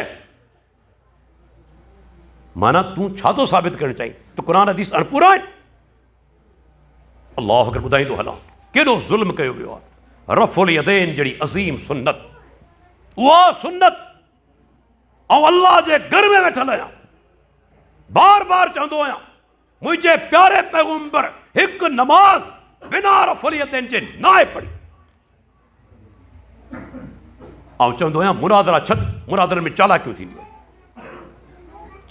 माना तूं छा थो साबित करणु चाहीं? तो कुरान हदीस अणपूरा आहिनि? अल्लाह अगरि ॿुधाईंदो हलां केॾो ज़ुल्म कयो वियो आहे। रफ़ुल यदैन जहिड़ी अज़ीम सुन्नत, उहा सुन्नत ऐं अल्लाह जे घर में वेठल आहियां, बार बार चवंदो आहियां मुंहिंजे प्यारे पैगंबर हिकु नमाज़ बिना रफ़ुल यदैन जे नाहे पढ़ी। ऐं चवंदो आहियां मुनादरा छॾ, मुनादरनि में चालाकियूं थींदियूं आहिनि,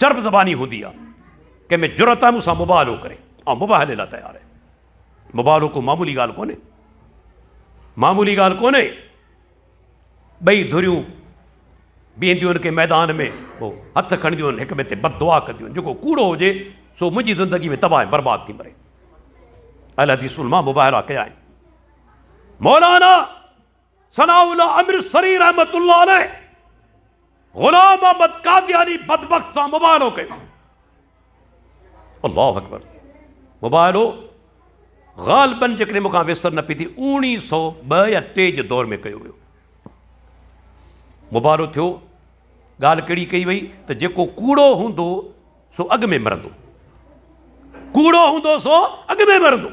चर्ब ज़बानी हूंदी आहे, कंहिंमें जुरत आहे मूंसां मुबाहलो करे, ऐं मुबाहले लाइ तयारु आहे। मुबाहलो को मामूली ॻाल्हि कोन्हे, मामूली ॻाल्हि कोन्हे। ॿई धुरियूं बीहंदियूं आहिनि के मैदान में, पोइ हथ खणंदियूं आहिनि, हिक ॿिए ते बददुआ कंदियूं आहिनि, जेको कूड़ो हुजे सो मुंहिंजी ज़िंदगी में तबाह बर्बाद थी मरे। अल हदीसुल मां मुबाहला कया आहिनि। मौलाना सनाउल्लाह अमृतसरी रहमतुल्लाह अलैह गुलाम अहमद कादियानी बदबख्त सां मुबाहलो कयो। अल्लाहु अकबर। मुबाहलो ग़ालिबन जेकॾहिं मूंखां विसर न पई थी 1902 या 3 जे दौर में कयो वियो। मुबाहलो थियो, ॻाल्हि कहिड़ी कई वई त जेको कूड़ो हूंदो सो अॻु में मरंदो, कूड़ो हूंदो सो अॻु में मरंदो,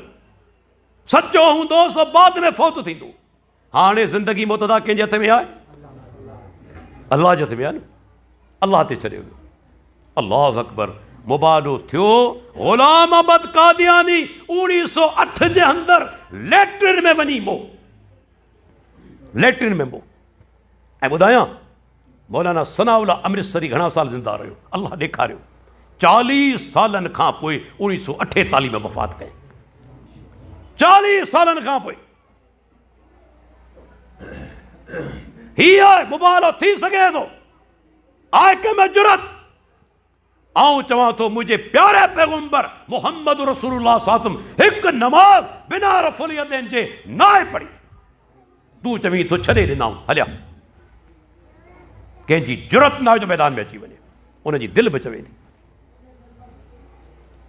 सचो हूंदो सो बाद में फौत थींदो। हाणे ज़िंदगी मुतदा कंहिंजे हथ में आहे? अल्लाह जे हथ में आहे न, अल्लाह ते छॾियो वियो। अल्लाहु अकबर। मुबाहलो थियो, गुलाम अहमद कादियानी 1908 जे अंदरि लैट्रिन में वञी मो, लैट्रिन में मो। ऐं ॿुधायां मौलाना सनाउल्लाह अमृतसरी घणा साल ज़िंदा रहियो, अल्लाह ॾेखारियो। 40 सालनि खां पोइ 1948 में वफ़ात कई। 40 सालनि खां पोइ हीअ आहे मुबाहलो थी सघे थो, आहे कंहिंमें जुरत। आऊं चवां थो मुंहिंजे प्यारे पैगंबर मोहम्मद रसूलुल्लाह सातम हिकु नमाज़ बिना रफ़ुल यदैन जे नाहे पढ़ी। तूं चवीं थो छॾे ॾिनाऊं हलिया, कंहिंजी जुरत न जो मैदान में अची वञे, उनजी दिलि बि चवे थी,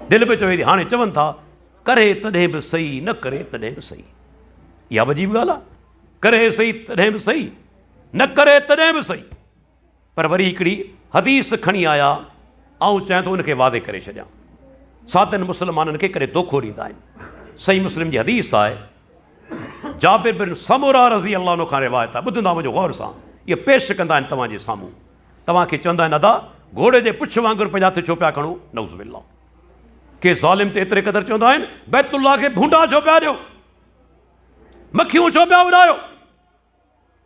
दिलि बि चवे थी। हाणे चवनि था करे तॾहिं बि सही, न करे तॾहिं बि सही। इहा वॾी ॻाल्हि आहे, करे सही तॾहिं बि सही, न करे तॾहिं बि सही। पर वरी हिकिड़ी हदीस खणी आया, ऐं चाहियां थो उनखे वादे करे छॾियां। सातनि मुस्लमाननि खे करे दोखो ॾींदा आहिनि। सही मुस्लिम जी हदीस आहे, जाबिर बिन समूरा रज़ी अल्लाह अन्हु खां रिवायत आहे, ॿुधंदा वञो गौर सां, इहे पेश कंदा आहिनि तव्हांजे साम्हूं। तव्हांखे चवंदा आहिनि अदा घोड़े जे पुछ वांगुरु पंहिंजा हथ छो पिया खणो, नऊज़ बिल्लाह। के ज़ालिम ते एतिरे क़दुरु चवंदा आहिनि बैतुल्लाह खे भूंडा छो पिया ॾियो, मखियूं छो पिया उॾायो,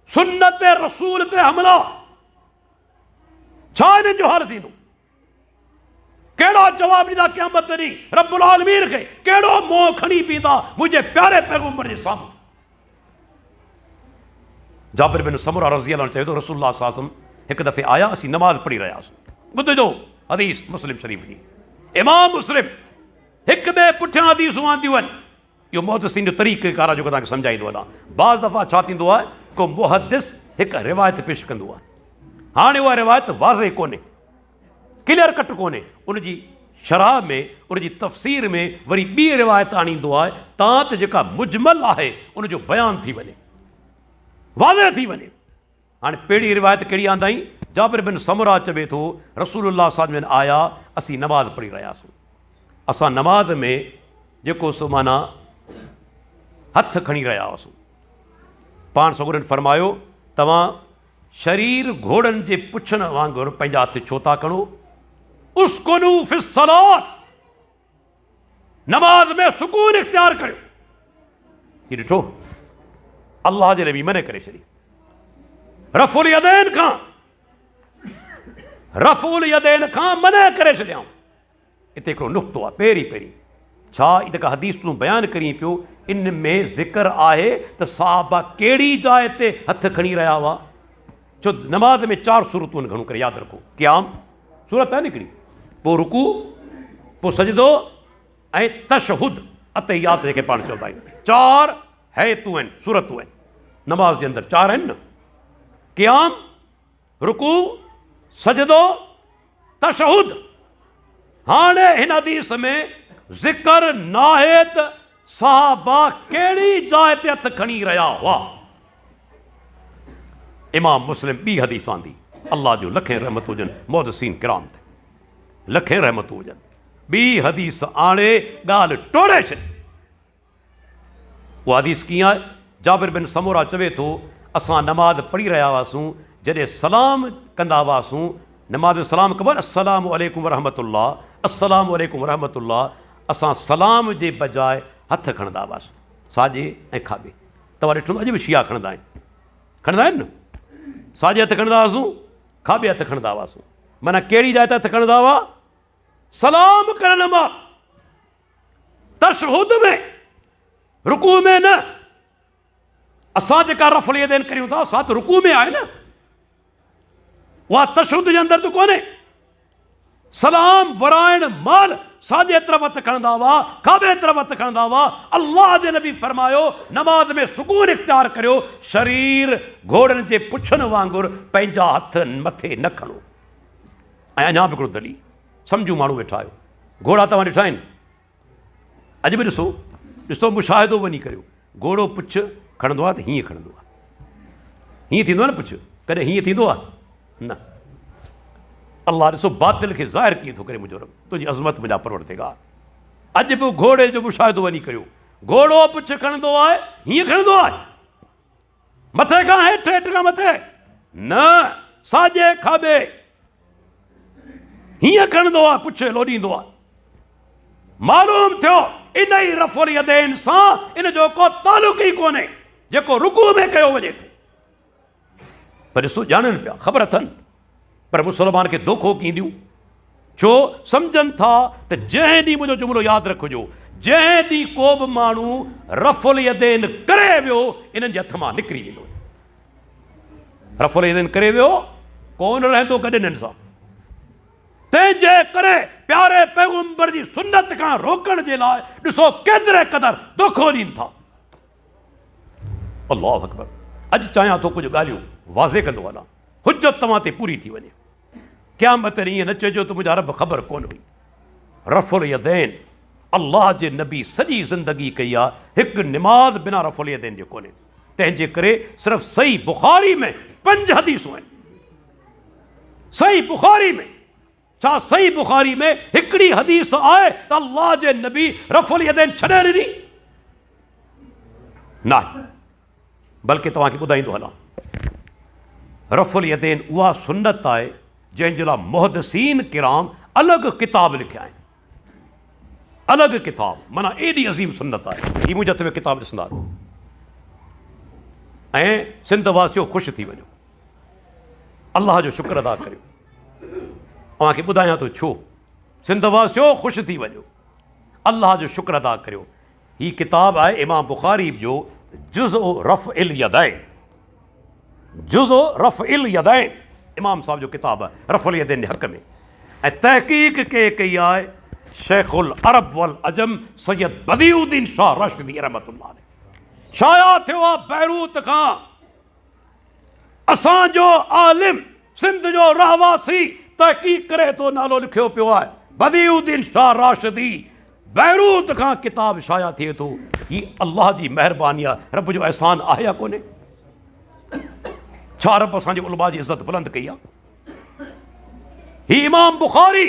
सुन्नत रसूल ते हमला, छा हिननि जो हाल थींदो? कहिड़ा जवाब ॾींदा क़यामत ॾींहुं रब्बुल आलमीन खे? कहिड़ो मोह खणी पींदा मुंहिंजे प्यारे पैगंबर जे साम्हूं? जाबिर बिन समूरा रज़ी अल्लाह चयो तो रसूलुल्लाह सल्लल्लाहु अलैहि वसल्लम हिकु दफ़े आया, असीं नमाज़ पढ़ी रहियासीं। ॿुधजो हदीस मुस्लिम शरीफ़ जी, इमाम मुस्लिम हिकु ॿिए पुठियां हदीसूं आंदियूं आहिनि। इहो मुहदसिन जो तरीक़ेकार आहे जेको तव्हांखे सम्झाईंदो वञा। बाज़ दफ़ा छा थींदो आहे, को मुहदिस हिकु रिवायत पेश कंदो आहे, हाणे उहा रिवायत वाज़े कोन्हे, क्लियर कट कोन्हे, उनजी शरह में उनजी तफ़सीर में वरी ॿी रिवायत आणींदो आहे, तां त जेका मुजमल आहे उनजो बयानु थी वञे, वाज़े थी वञे। हाणे पहिरीं रिवायत कहिड़ी आंदाई? जाबिर बिन समूरा चवे थो रसूलुल्लाह सल्लल्लाहु अलैहि वसल्लम आया, असीं नमाज़ पढ़ी रहियासीं, असां नमाज़ में जेको सो माना हथ खणी रहिया हुआसीं। पाण सगुरनि फरमायो तव्हां शरीर घोड़नि जे पुछण वांगुरु पंहिंजा हथ छो था खणो? उस्कुनू फिस सलात, नमाज में सुकून इख्तियार करियो। हीउ ॾिठो अल्लाह जे नबी मने करे छॾी। रफ़ुल यदैन खां, रफ़ुल यदैन खां मना करे छॾियाऊं। हिते हिकिड़ो नुक़्तो आहे पहिरीं छा इन का हदीस तूं बयानु करी पियो, इन में ज़िक्र आहे त सहाबा कहिड़ी जाइ ते हथ खणी रहिया हुआ। छो नमाज़ में 4 सूरतूं आहिनि, घणो करे यादि रखो। क़ियाम सूरत आहे न हिकिड़ी, पोइ रुकू, पोइ सजदो ऐं तशहुद अतहियात जेके पाण चवंदा आहियूं। 4 हैतूं आहिनि, सूरतूं आहिनि नमाज़ जे अंदरि, 4 आहिनि न। क़ियाम, रुकू, सजदो, तशहुद। हाणे हिन हदीस में ज़िक्र नाहे त सहाबा कहिड़ी जाइ ते हथ खणी रहिया हुआ। इमाम मुस्लिम ॿी हदीस आंदी, अल्लाह जो लखे रहमत हुजनि मुहदसिन किराम ते, लखे रहमत हुजनि। ॿी हदीस आणे ॻाल्हि टोड़े छॾी। उहा हदीस कीअं आहे? जाबिर बिन समूरा चवे थो, असां नमाज़ पढ़ी रहिया हुआसीं, जॾहिं सलाम कंदा हुआसीं, नमाज़ में सलाम कबो, अस्सलामु अलैकुम वरहमतुल्लाह, अस्सलामु अलैकुम वरहमतुल्लाह, असां सलाम जे बजाए हथ खणंदा हुआसीं, साॼे ऐं खाॿे। तव्हां ॾिठो अॼु बि शिया खणंदा आहिनि न, साॼे हथ खणंदा हुआसीं, खाॿे हथ खणंदा हुआसीं। माना कहिड़ी जाइ ते हथ खणंदा हुआ? सलाम करण मां, तशहुद में, रुकू में न। असां जेका रफ़ुल यदैन करियूं था, असां त रुकू में आहे न, उहा तशहुद जे अंदरि त कोन्हे। सलाम वराइण महिल साॼे तरफ़ हथ खणंदा हुआ, खाॿे तरफ़ हथ खणंदा हुआ। अल्लाह जे नबी फरमायो, नमाज़ में सुकून इख्तियार करियो, शरीर घोड़नि जे पुछनि वांगुरु पंहिंजा हथ मथे न खणो। ऐं अञा बि हिकिड़ो दलील, सम्झू माण्हू वेठा आहियो, घोड़ा तव्हां ॾिठा आहिनि? अॼु बि ॾिसो मुशाहिदो वञी करियो। घोड़ो पुछ खणंदो आहे त हीअं खणंदो आहे, हीअं थींदो आहे न पुछ, कॾहिं हीअं थींदो आहे न। अल्लाह ॾिसो बातिल खे ज़ाहिर कीअं थो करे, मुंहिंजो रब, तुंहिंजी अज़मत मुंहिंजा परवरदिगार। अॼु बि घोड़े जो मुशाहिदो वञी करियो, घोड़ो पुछ खणंदो आहे, हीअं खणंदो आहे, मथे खां हेठि, हेठि खां मथे न, साॼे खाॿे हीअं खणंदो आहे, पुछ लोॾींदो आहे। मालूम थियो इन ई रफ़ुल यदैन सां इन जो को तालुक ई कोन्हे जेको रुकू में कयो वञे थो। पर ॾिसो ॼाणनि पिया, ख़बर अथनि, पर मुसलमान खे धोखो कींदियूं। छो? सम्झनि था त जंहिं ॾींहुं, मुंहिंजो जुमिलो यादि रखिजो, जंहिं ॾींहुं को बि माण्हू रफ़ुल यदैन करे वियो, इन्हनि जे हथ मां निकिरी वेंदो। रफ़ुल यदैन करे वियो, कोन रहंदो गॾु इन्हनि सां। तंहिंजे करे प्यारे पैगंबर जी सुन्नत खां रोकण जे लाइ ॾिसो केतिरे क़दुरु धोखो ॾियनि था। अल्लाहु अकबर। अॼु चाहियां थो कुझु ॻाल्हियूं वाज़े कंदो हलां, हुज्जत तव्हां ते पूरी थी वञे। क़यामत ॾींहुं ईअं न चइजो त मुंहिंजा रब ख़बर कोन हुई। रफ़ुल यदैन, अल्लाह जे नबी सॼी ज़िंदगी कई आहे, हिकु निमाज़ बिना रफ़ुल यदैन जो कोन्हे। तंहिंजे करे सिर्फ़ु सही बुख़ारी में 5 हदीसूं आहिनि। सही बुख़ारी में, छा सही बुख़ारी में हिकिड़ी हदीस आहे त अल्लाह जे नबी रफ़ुल यदैन छॾे ॾिनी? न, बल्कि तव्हांखे ॿुधाईंदो हलां, रफ़ुल यदैन उहा सुन्नत आहे जंहिंजे लाइ मुहदसिन किराम अलॻि किताब लिखिया आहिनि। अलॻि किताब, माना एॾी अज़ीम सुन्नत आहे। हीअ मुंहिंजे हथ में किताब ॾिसंदा ऐं सिंध वासियो ख़ुशि थी वञो, अल्लाह जो शुक्र अदा करियो। तव्हांखे ॿुधायां थो छो, सिंध वासियो ख़ुशि थी वञो, अल्लाह जो शुक्र अदा करियो। हीअ किताब आहे इमाम बुख़ारी जो जुज़्उ रफ़्इल यदैन, जुज़्उ रफ़्इल यदैन, इमाम साहब जो किताब आहे रफ़ुल यदैन जे हक़ में। ऐं तहक़ीक़ कई आहे शेखुल अरब वल अजम सैयद बदिउद्दीन शाह राशिदी रहमतुल्लाह अलैह। शाया थियो आहे बैरूत खां। असांजो आलिम, सिंध जो रहवासी, तहक़ीक़ करे तो नालो लिखियो पियो आहे बदिउद्दीन शाह राशिदी। बैरूत खां किताब शाया थिए थो। हीअ अल्लाह जी महिरबानी आहे, रब जो अहसान आहे या कोन्हे? छा रब असांजे उलमा जी इज़त बुलंद कई आहे? ही इमाम बुख़ारी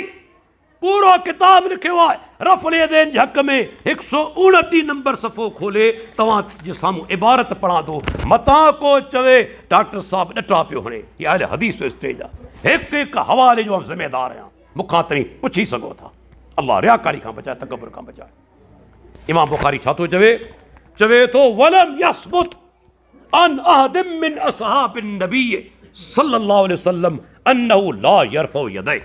पूरो किताब लिखियो आहे रफ़ुल यदैन जे हक़ में। 129 नंबर सफ़ो खोले तव्हां जे साम्हूं इबारत पढ़ां थो। मतां को चवे डॉक्टर साहब ॾटा पियो हणे, हीअ अहिड़े हदीस जो स्टेज आहे। हिकु हिकु हवाले जो ज़िम्मेदार आहियां, मूंखां ताईं पुछी सघो था। अल्लाह रियाकारी खां बचाए, तकबर खां बचाए। इमाम बुख़ारी छा थो चवे? चवे थो वलम यसबुत अन अहदिम मिन असहाबिन नबी सल्लल्लाहु अलैहि वसल्लम अन्नहु ला यरफउ यदै।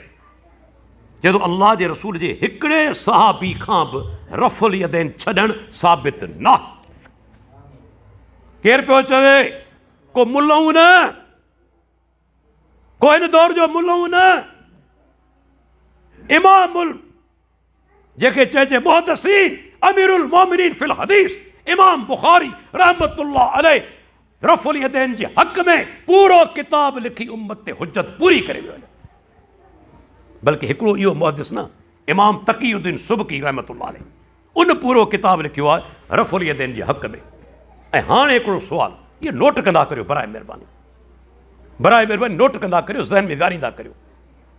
जो अल्लाह जे रसूल जे हिकिड़े सहाबी खां बि रफ़ुल यदैन छॾणु साबित न। केरु पियो चवे? को मुल्लाऊं न, को हिन दौर जो मुल्लाऊं न, इमामुल जेके चइजे मुहद्दिसीन अमीरुल मोमिनीन फिल हदीस इमाम बुखारी रहमतुल्लाह अलैह रफ़ुल यदैन जे हक़ में पूरो किताब लिखी उम्मत ते हुज्जत पूरी करे वियो। बल्कि हिकिड़ो इहो मुहद्दिस न, इमाम तक़ीउद्दीन सुबकी रहमतुल्लाह अलैह, उन पूरो किताब लिखियो आहे रफ़ुल यदैन जे हक़ में। ऐं हाणे हिकिड़ो सुवाल, इहो नोट कंदा करियो बराए महिरबानी, बराए महिरबानी नोट कंदा करियो, ज़हन में विहारींदा करियो।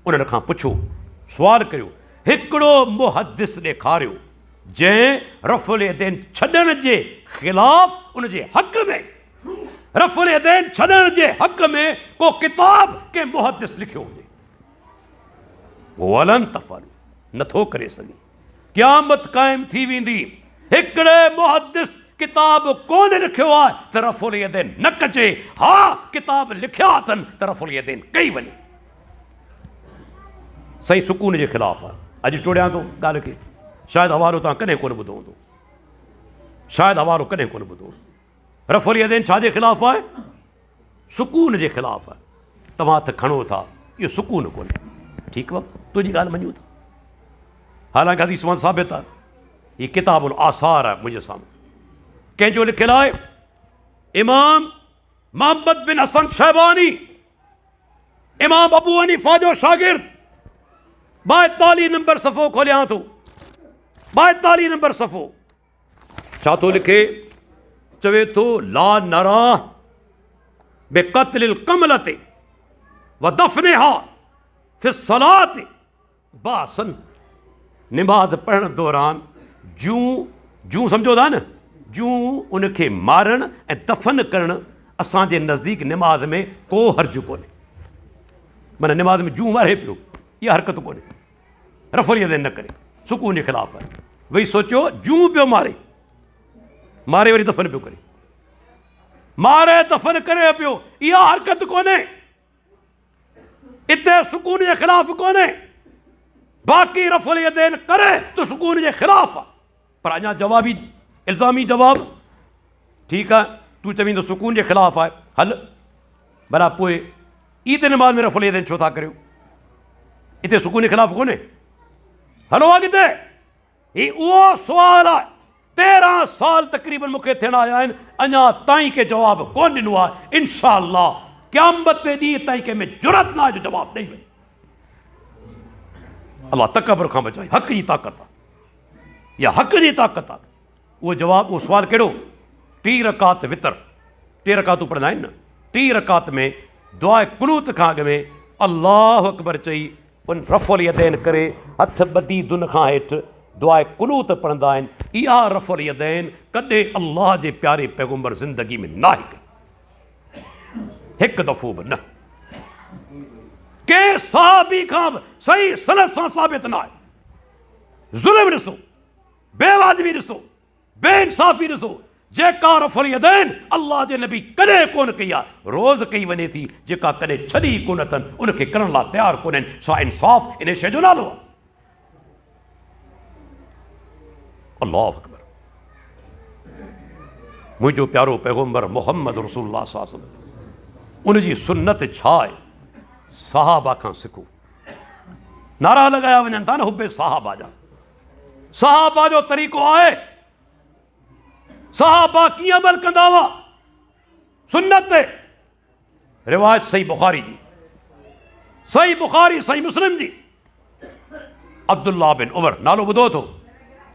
उन्हनि खां पुछो, सुवाल करियो, हिकिड़ो मुहद्दिस ॾेखारियो जंहिं रफ़ुल यदैन छॾण जे ख़िलाफ़ उन जे हक़ में, रफ़ुल यदैन छॾण जे हक़ में को किताब के मुहद्दिस लिखियो हुजे। वलन तफ़अलू, नथो करे सघे। क़यामत क़ाइम थी वेंदी, हिकिड़े मुहद्दिस किताब कोन लिखियो आहे त रफ़ुल यदैन न कजे। हा किताब लिखिया अथनि त रफ़ुल यदैन कई वञे। सही सुकून जे ख़िलाफ़ आहे। अॼु टोड़ियां थो ॻाल्हि खे, शायदि हवालो तव्हां कॾहिं कोन ॿुधो हूंदो, शायदि हवालो कॾहिं कोन ॿुधो। रफ़ुल यदैन छाजे ख़िलाफ़ आहे? सुकून जे ख़िलाफ़ आहे। तव्हां हथ खणो था, इहो सुकून कोन्हे। ठीकु आहे, तुंहिंजी ॻाल्हि मञूं था। हालांकि हदीस मां साबित आहे, हीअ किताबुल आसार आहे मुंहिंजे साम्हूं। कंहिंजो लिखियलु आहे? इमाम मोहम्मद बिन हसन शहबानी, इमाम अबू हनीफा जो शागिर्द। 42 नंबर सफ़ो खोलियां थो, 42 नंबर सफ़ो। छा थो लिखे? चवे थो ला नरा बेक़त्लिल कमलते व दफ़नेहा फि सलात बासन। निमाज़ पढ़ण दौरान जूं सम्झो था न, जूं उनखे मारणु ऐं दफ़न करणु असांजे नज़दीक निमाज़ में को हर्ज कोन्हे। माना निमाज़ में जूं मारे पियो, इहा हरकत कोन्हे। रफ़ुल यदैन न करे, सुकून जे ख़िलाफ़ आहे। वही सोचियो, जूं पियो मारे, मारे वरी दफ़न पियो करे, मारे दफ़न करे पियो, इहा हरकत कोन्हे। इते सुकून जे ख़िलाफ़ कोन्हे। बाक़ी रफ़ुल यदैन करे तो सुकून जे ख़िलाफ़ आहे। पर अञा जवाबी इल्ज़ामी जवाब, ठीकु आहे, तूं चवीं तो सुकून जे ख़िलाफ़ आहे, हल भला पोइ ईद नमाज़ में रफ़ुल यदैन छो था करियो? इते सुकून जे ख़िलाफ़ कोन्हे। हलो अॻिते, ही उहो सुवाल आहे। 13 साल तक़रीबन मूंखे थियण आया आहिनि, अञा ताईं के जवाब कोन ॾिनो आहे। इंशा अल्लाह क़यामत ते ॾींहं ताईं कंहिंमें जुरत न आहे जो जवाबु ॾेई वञे। अल्लाह तकबर खां बचाए। हक़ जी ताक़त आहे, इहा हक़ जी ताक़त आहे। उहो जवाबु, उहो सुवालु कहिड़ो? 3 रकात वितर, 3 रकातूं पढ़ंदा आहिनि न, 3 रकात में दुआ कुनूत खां अॻु में अल्लाहु अकबर चई उन रफ़ुल यदैन करे हथ ॿधी दुन खां हेठि दुआ कुनूत पढ़ंदा आहिनि। इहा रफ़ुल यदैन कॾहिं अल्लाह जे प्यारे पैगम्बर ज़िंदगी में न आहे कई, हिकु दफ़ो बि न। कंहिं सहाबी खां बि सही सनद सां साबित न आहे। ज़ुल्म ॾिसो, बेवाजिबी ॾिसो, बेइंसाफ़ी ॾिसो, जेका रफ़ुल यदैन अल्लाह जे नबी कॾहिं कोन कई आहे, रोज़ कई वञे थी। जेका कॾहिं छॾी कोन अथनि, उनखे करण लाइ तयारु कोन आहिनि। छा इंसाफ़ इन शइ जो नालो आहे? अल्लाहु अकबर। मुंहिंजो प्यारो पैगम्बर मोहम्मद रसूलुल्लाह सल्लल्लाहु अलैहि वसल्लम, उनजी सुन्नत छा आहे? सहाबा खां सिखो। नारा लॻाया वञनि था न हुबे सहाबा जा। सहाबा जो तरीक़ो आहे, सहाबा कीअं अमल कंदा हुआ सुन्नत ते। रिवायत सही बुखारी जी, सही बुखारी, सही मुस्लिम जी। अब्दुल्लाह बिन उमर, नालो ॿुधो थो?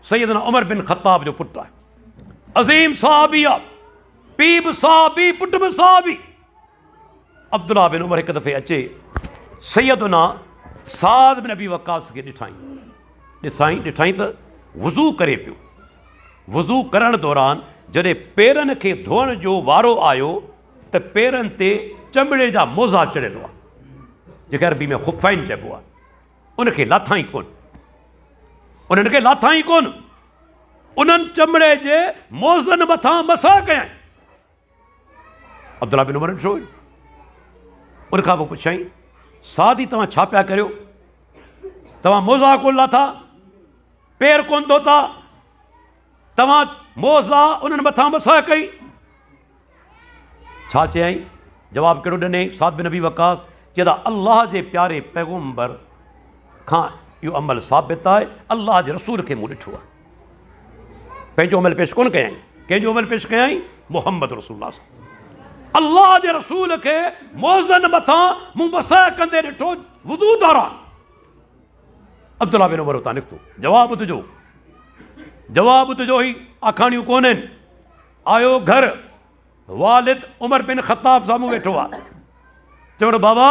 सैयदना उमर बिन ख़त्ताब जो पुटु आहे। अज़ीम सहाबी आहे, पीउ बि सहाबी, पुटु बि सहाबी। अब्दुल्लाह बिन उमर हिकु दफ़े अचे सैयदना साद बिन अबी वक़ास खे ॾिठाई त वुज़ू करे पियो। वुज़ू करण दौरान जॾहिं पेरनि खे धोअण जो वारो आयो त पेरनि ते चमड़े जा मोज़ा चढ़ियल हुआ, जेके अरबी में ख़ुफ़ैन चइबो आहे। उनखे लाथाई कोन, उन्हनि खे लाथाई कोन, उन्हनि चमड़े जे मोज़नि मथां मसा कयईं। अब्दुल्लाह बिन उमर ॾिठो, उनखां पोइ पुछाई सादी तव्हां छा पिया करियो, तव्हां मोज़ा कोन लाथा, पेर कोन धोता, तव्हां मोज़ा उन्हनि मथां मसह कई, छा चयई? जवाब कहिड़ो ॾिनई साद बिन नबी वक़ास? चए था अल्लाह जे प्यारे पैगम्बर खां इहो अमल साबित आहे, अल्लाह जे रसूल खे मूं ॾिठो आहे। पंहिंजो अमल पेश कोन कयई, कंहिंजो अमल पेश कयई? मुहम्मद रसूलुल्लाह सां। अल्लाह जे रसूल खे मोज़नि मथां मूं मसह कंदे ॾिठो वुज़ू दौरान। अब्दुल्ला बिन उमर उतां निकितो। जवाब तुंहिंजो, जवाब तुंहिंजो ई आखाणियूं कोन्हनि। आयो घर, वालिद उमर बिन ख़त्ताब साम्हूं वेठो आहे। चवणो बाबा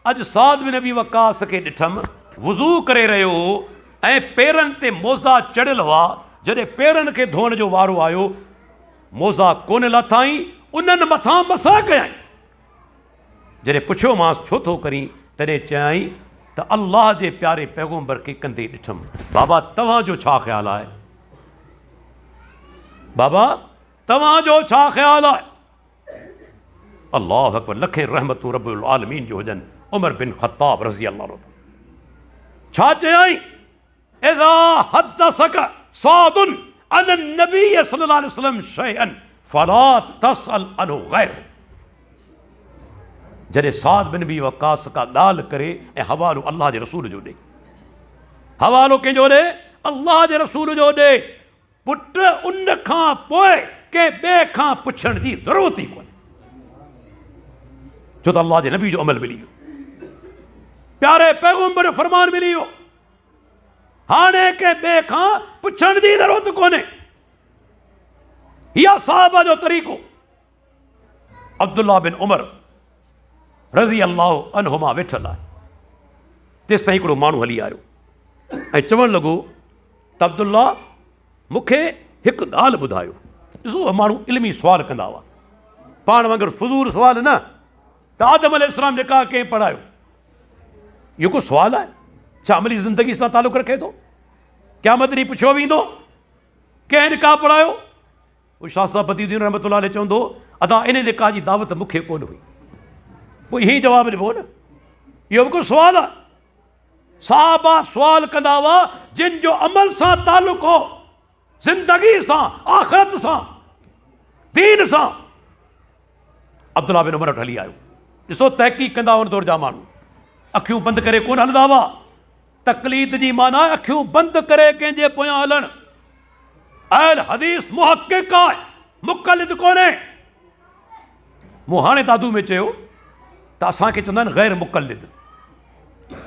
अॼु साद बिन नबी वक़ास खे ॾिठमि वुज़ू करे रहियो हो ऐं पेरनि ते मोज़ा चढ़ियल हुआ। जॾहिं पेरनि खे धोअण जो वारो आयो, मोज़ा कोन लाथाई, उन्हनि मथां मसह कयई। जॾहिं पुछियोमांसि छो थो करी, तॾहिं चयई त अल्लाह जे प्यारे पैगम्बर खे कंदे ॾिठमि। बाबा तव्हांजो छा ख़्यालु आहे? बाबा तव्हांजो छा ख़्यालु आहे? अल्लाह अकबर, लखे रहमतूं रब्बुल आलमीन जो हुजनि। उमर बिन ख़त्ताब रज़ी अल्लाह छा चयई? इज़ा हद्दसक सादुन अन नबी सल्लल्लाहु अलैहि वसल्लम शैअन फला तसअल अनहु गैरहु। जॾहिं साद बिन नबी वक़ास का ॻाल्हि करे ऐं हवालो अल्लाह जे रसूल जो ॾे, हवालो कंहिंजो ॾे? अल्लाह जे रसूल जो ॾे। पुट उन खां पोइ कंहिं ॿिए खां पुछण जी ज़रूरत ई कोन्हे, छो त अल्लाह जे नबी जो अमल मिली वियो, प्यारे पैगम्बर जो फरमान मिली वियो। हाणे कंहिं ॿिए खां पुछण जी ज़रूरत कोन्हे। इहा साहबा जो तरीक़ो। अब्दुल्ला बिन उमर रज़ी अल्लाह अन्हुमा वेठल आहे। तेसि ताईं हिकिड़ो माण्हू हली आयो ऐं चवणु लॻो त अब्दुल्ला मूंखे हिकु ॻाल्हि ॿुधायो। ॾिसो माण्हू इल्मी सुवाल कंदा हुआ, पाण वांगुरु फज़ूल सुवाल न। त आदम अलैहिस्सलाम निकाह कंहिं पढ़ायो? इहो को सुवाल आहे? छा अमली ज़िंदगी सां तालुक़ रखे थो? क़यामत ॾींहुं पुछियो वेंदो कंहिं निकाह पढ़ायो? शाह साहब बदीउद्दीन रहमतुल्लाह अलैह चवंदो अदा इन निकाह जी दावत मूंखे कोन हुई। पोइ हीअं जवाबु ॾिबो न, इहो बि को सुवाल आहे? साहबा सुवाल कंदा हुआ जिन जो अमल सां तालुक़ हो, ज़िंदगी सां, आख़िरत सां, दीन सां। अब्दुल्ला बिन उमर वटि हली आयो। ॾिसो तहक़ीक़ कंदा हुआ उन दौर जा माण्हू, अखियूं बंदि करे कोन हलंदा हुआ। तक़लीद जी माना अखियूं बंदि करे कंहिंजे पोयां हलणु। अहल हदीस मुहक़िक़ आहे, मुक़लिद कोन्हे। मूं हाणे दादू में चयो त असांखे चवंदा आहिनि ग़ैर मुक़लिद।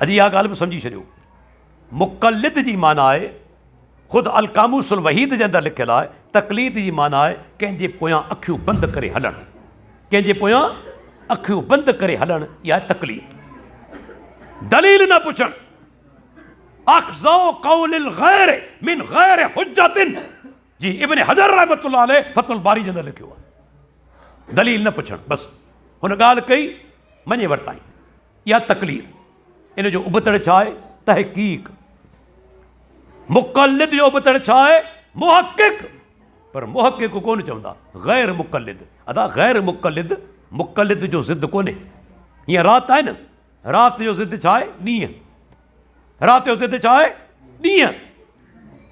अॼु इहा ॻाल्हि बि सम्झी छॾियो। मुक़लिद जी माना आहे, ख़ुदि अल कामूसुल वहीद जे अंदरि लिखियलु आहे, तक़लीद जी माना आहे कंहिंजे पोयां अखियूं बंदि करे हलणु। कंहिंजे पोयां अखियूं बंदि करे हलणु, इहा आहे तक़लीद। दलील न पुछणु। अख़्ज़ो क़ौलिल ग़ैर मिन ग़ैर हुज्जतिन जी इब्न हज़र रहमतुल्लाह अलैह फ़तहुल बारी जे अंदरि लिखियो आहे। दलील न पुछणु, बसि हुन ॻाल्हि कई, मञे वरिताई। इहा तक़लीद। इन जो उबतड़ छा आहे? तहक़ीक़। मुक़लिद जो उबतड़ छा आहे? मुहक़िक़। पर मुहक़िक़ कोन चवंदा, ग़ैर मुक़लिद। अदा ग़ैर मुक़लिद, मुक़लिद जो ज़िद कोन्हे। हीअं राति आहे न, राति जो ज़िद छा आहे? ॾींहुं। राति जो ज़िद छा आहे? ॾींहुं।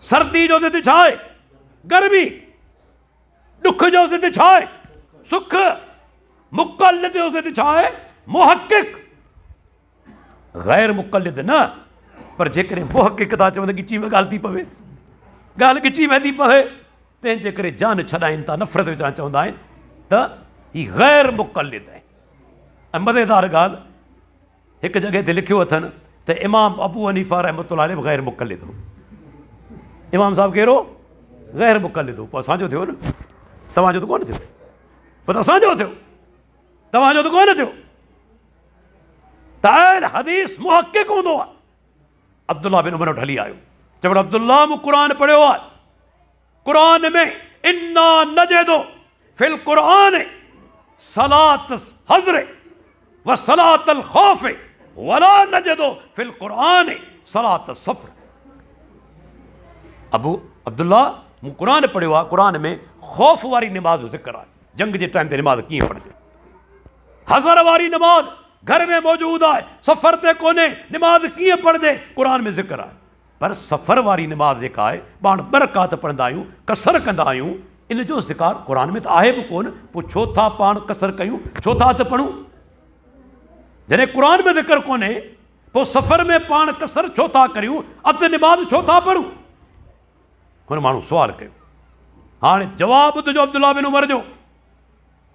सर्दी जो ज़िद छा आहे? गर्मी। ॾुख जो ज़िद छा आहे? सुख। मुक़लिद जो ज़िद छा आहे? मुहक़िक़। ग़ैर मुक़लिद न। पर जेकॾहिं मुहक़िक़ था चवनि ॻिची में ॻाल्हि थी पवे, ॻाल्हि ॻिची में थी पवे, तंहिंजे करे जान छॾाइनि था, नफ़रत विझणु चवंदा आहिनि त हीअ ग़ैर मुक़लिद आहे। ऐं मज़ेदार ॻाल्हि, हिकु जॻह ते लिखियो अथनि त इमाम अबू हनीफ़ा रहमतुल्लाह अलैह ग़ैर मुक़लिद हो। इमाम साहिबु कहिड़ो? ग़ैर मुक़लिद हो। पोइ असांजो थियो न, तव्हांजो त कोन थियो। पोइ त असांजो थियो, तव्हांजो त कोन थियो। त अहल हदीस मुहक़िक़ हूंदो आहे। अब्दुल्ला बिन उमर वटि हली आयो। चवणो अब्दुल्ला मूं क़ुरान पढ़ियो आहे। क़ुरान में इन्ना नजदो फिल क़ुरान सलात हज़्र व सलात अल ख़ौफ़ वला नजदो फिल क़ुरान सलात सफ़र। अब्दुल्ला मूं क़ुरान पढ़ियो आहे। क़ुरान में ख़ौफ़ वारी नमाज़ जो ज़िक्र आहे। जंग जे टाइम ते नमाज़ कीअं पढ़िजे, हज़र वारी नमाज़ घर में मौजूद आहे, सफ़र ते कोन्हे, निमाज़ कीअं पढ़जे, क़ुरान में ज़िक्र आहे। पर सफ़र वारी निमाज़ जेका आहे पाण ॿ रकात पढ़ंदा आहियूं, कसर कंदा आहियूं, इन जो ज़िक्र क़ुरान में त आहे बि कोन, पोइ छो था पाण कसर कयूं, छो था अधु पढ़ूं? जॾहिं क़ुरान में ज़िक्र कोन्हे पोइ सफ़र में पाण कसर छो था करियूं, अधु निमाज़ छो था पढ़ूं? हुन माण्हू सुवाल कयो। हाणे जवाबु तुंहिंजो अब्दुल्ला बिन उमर जो,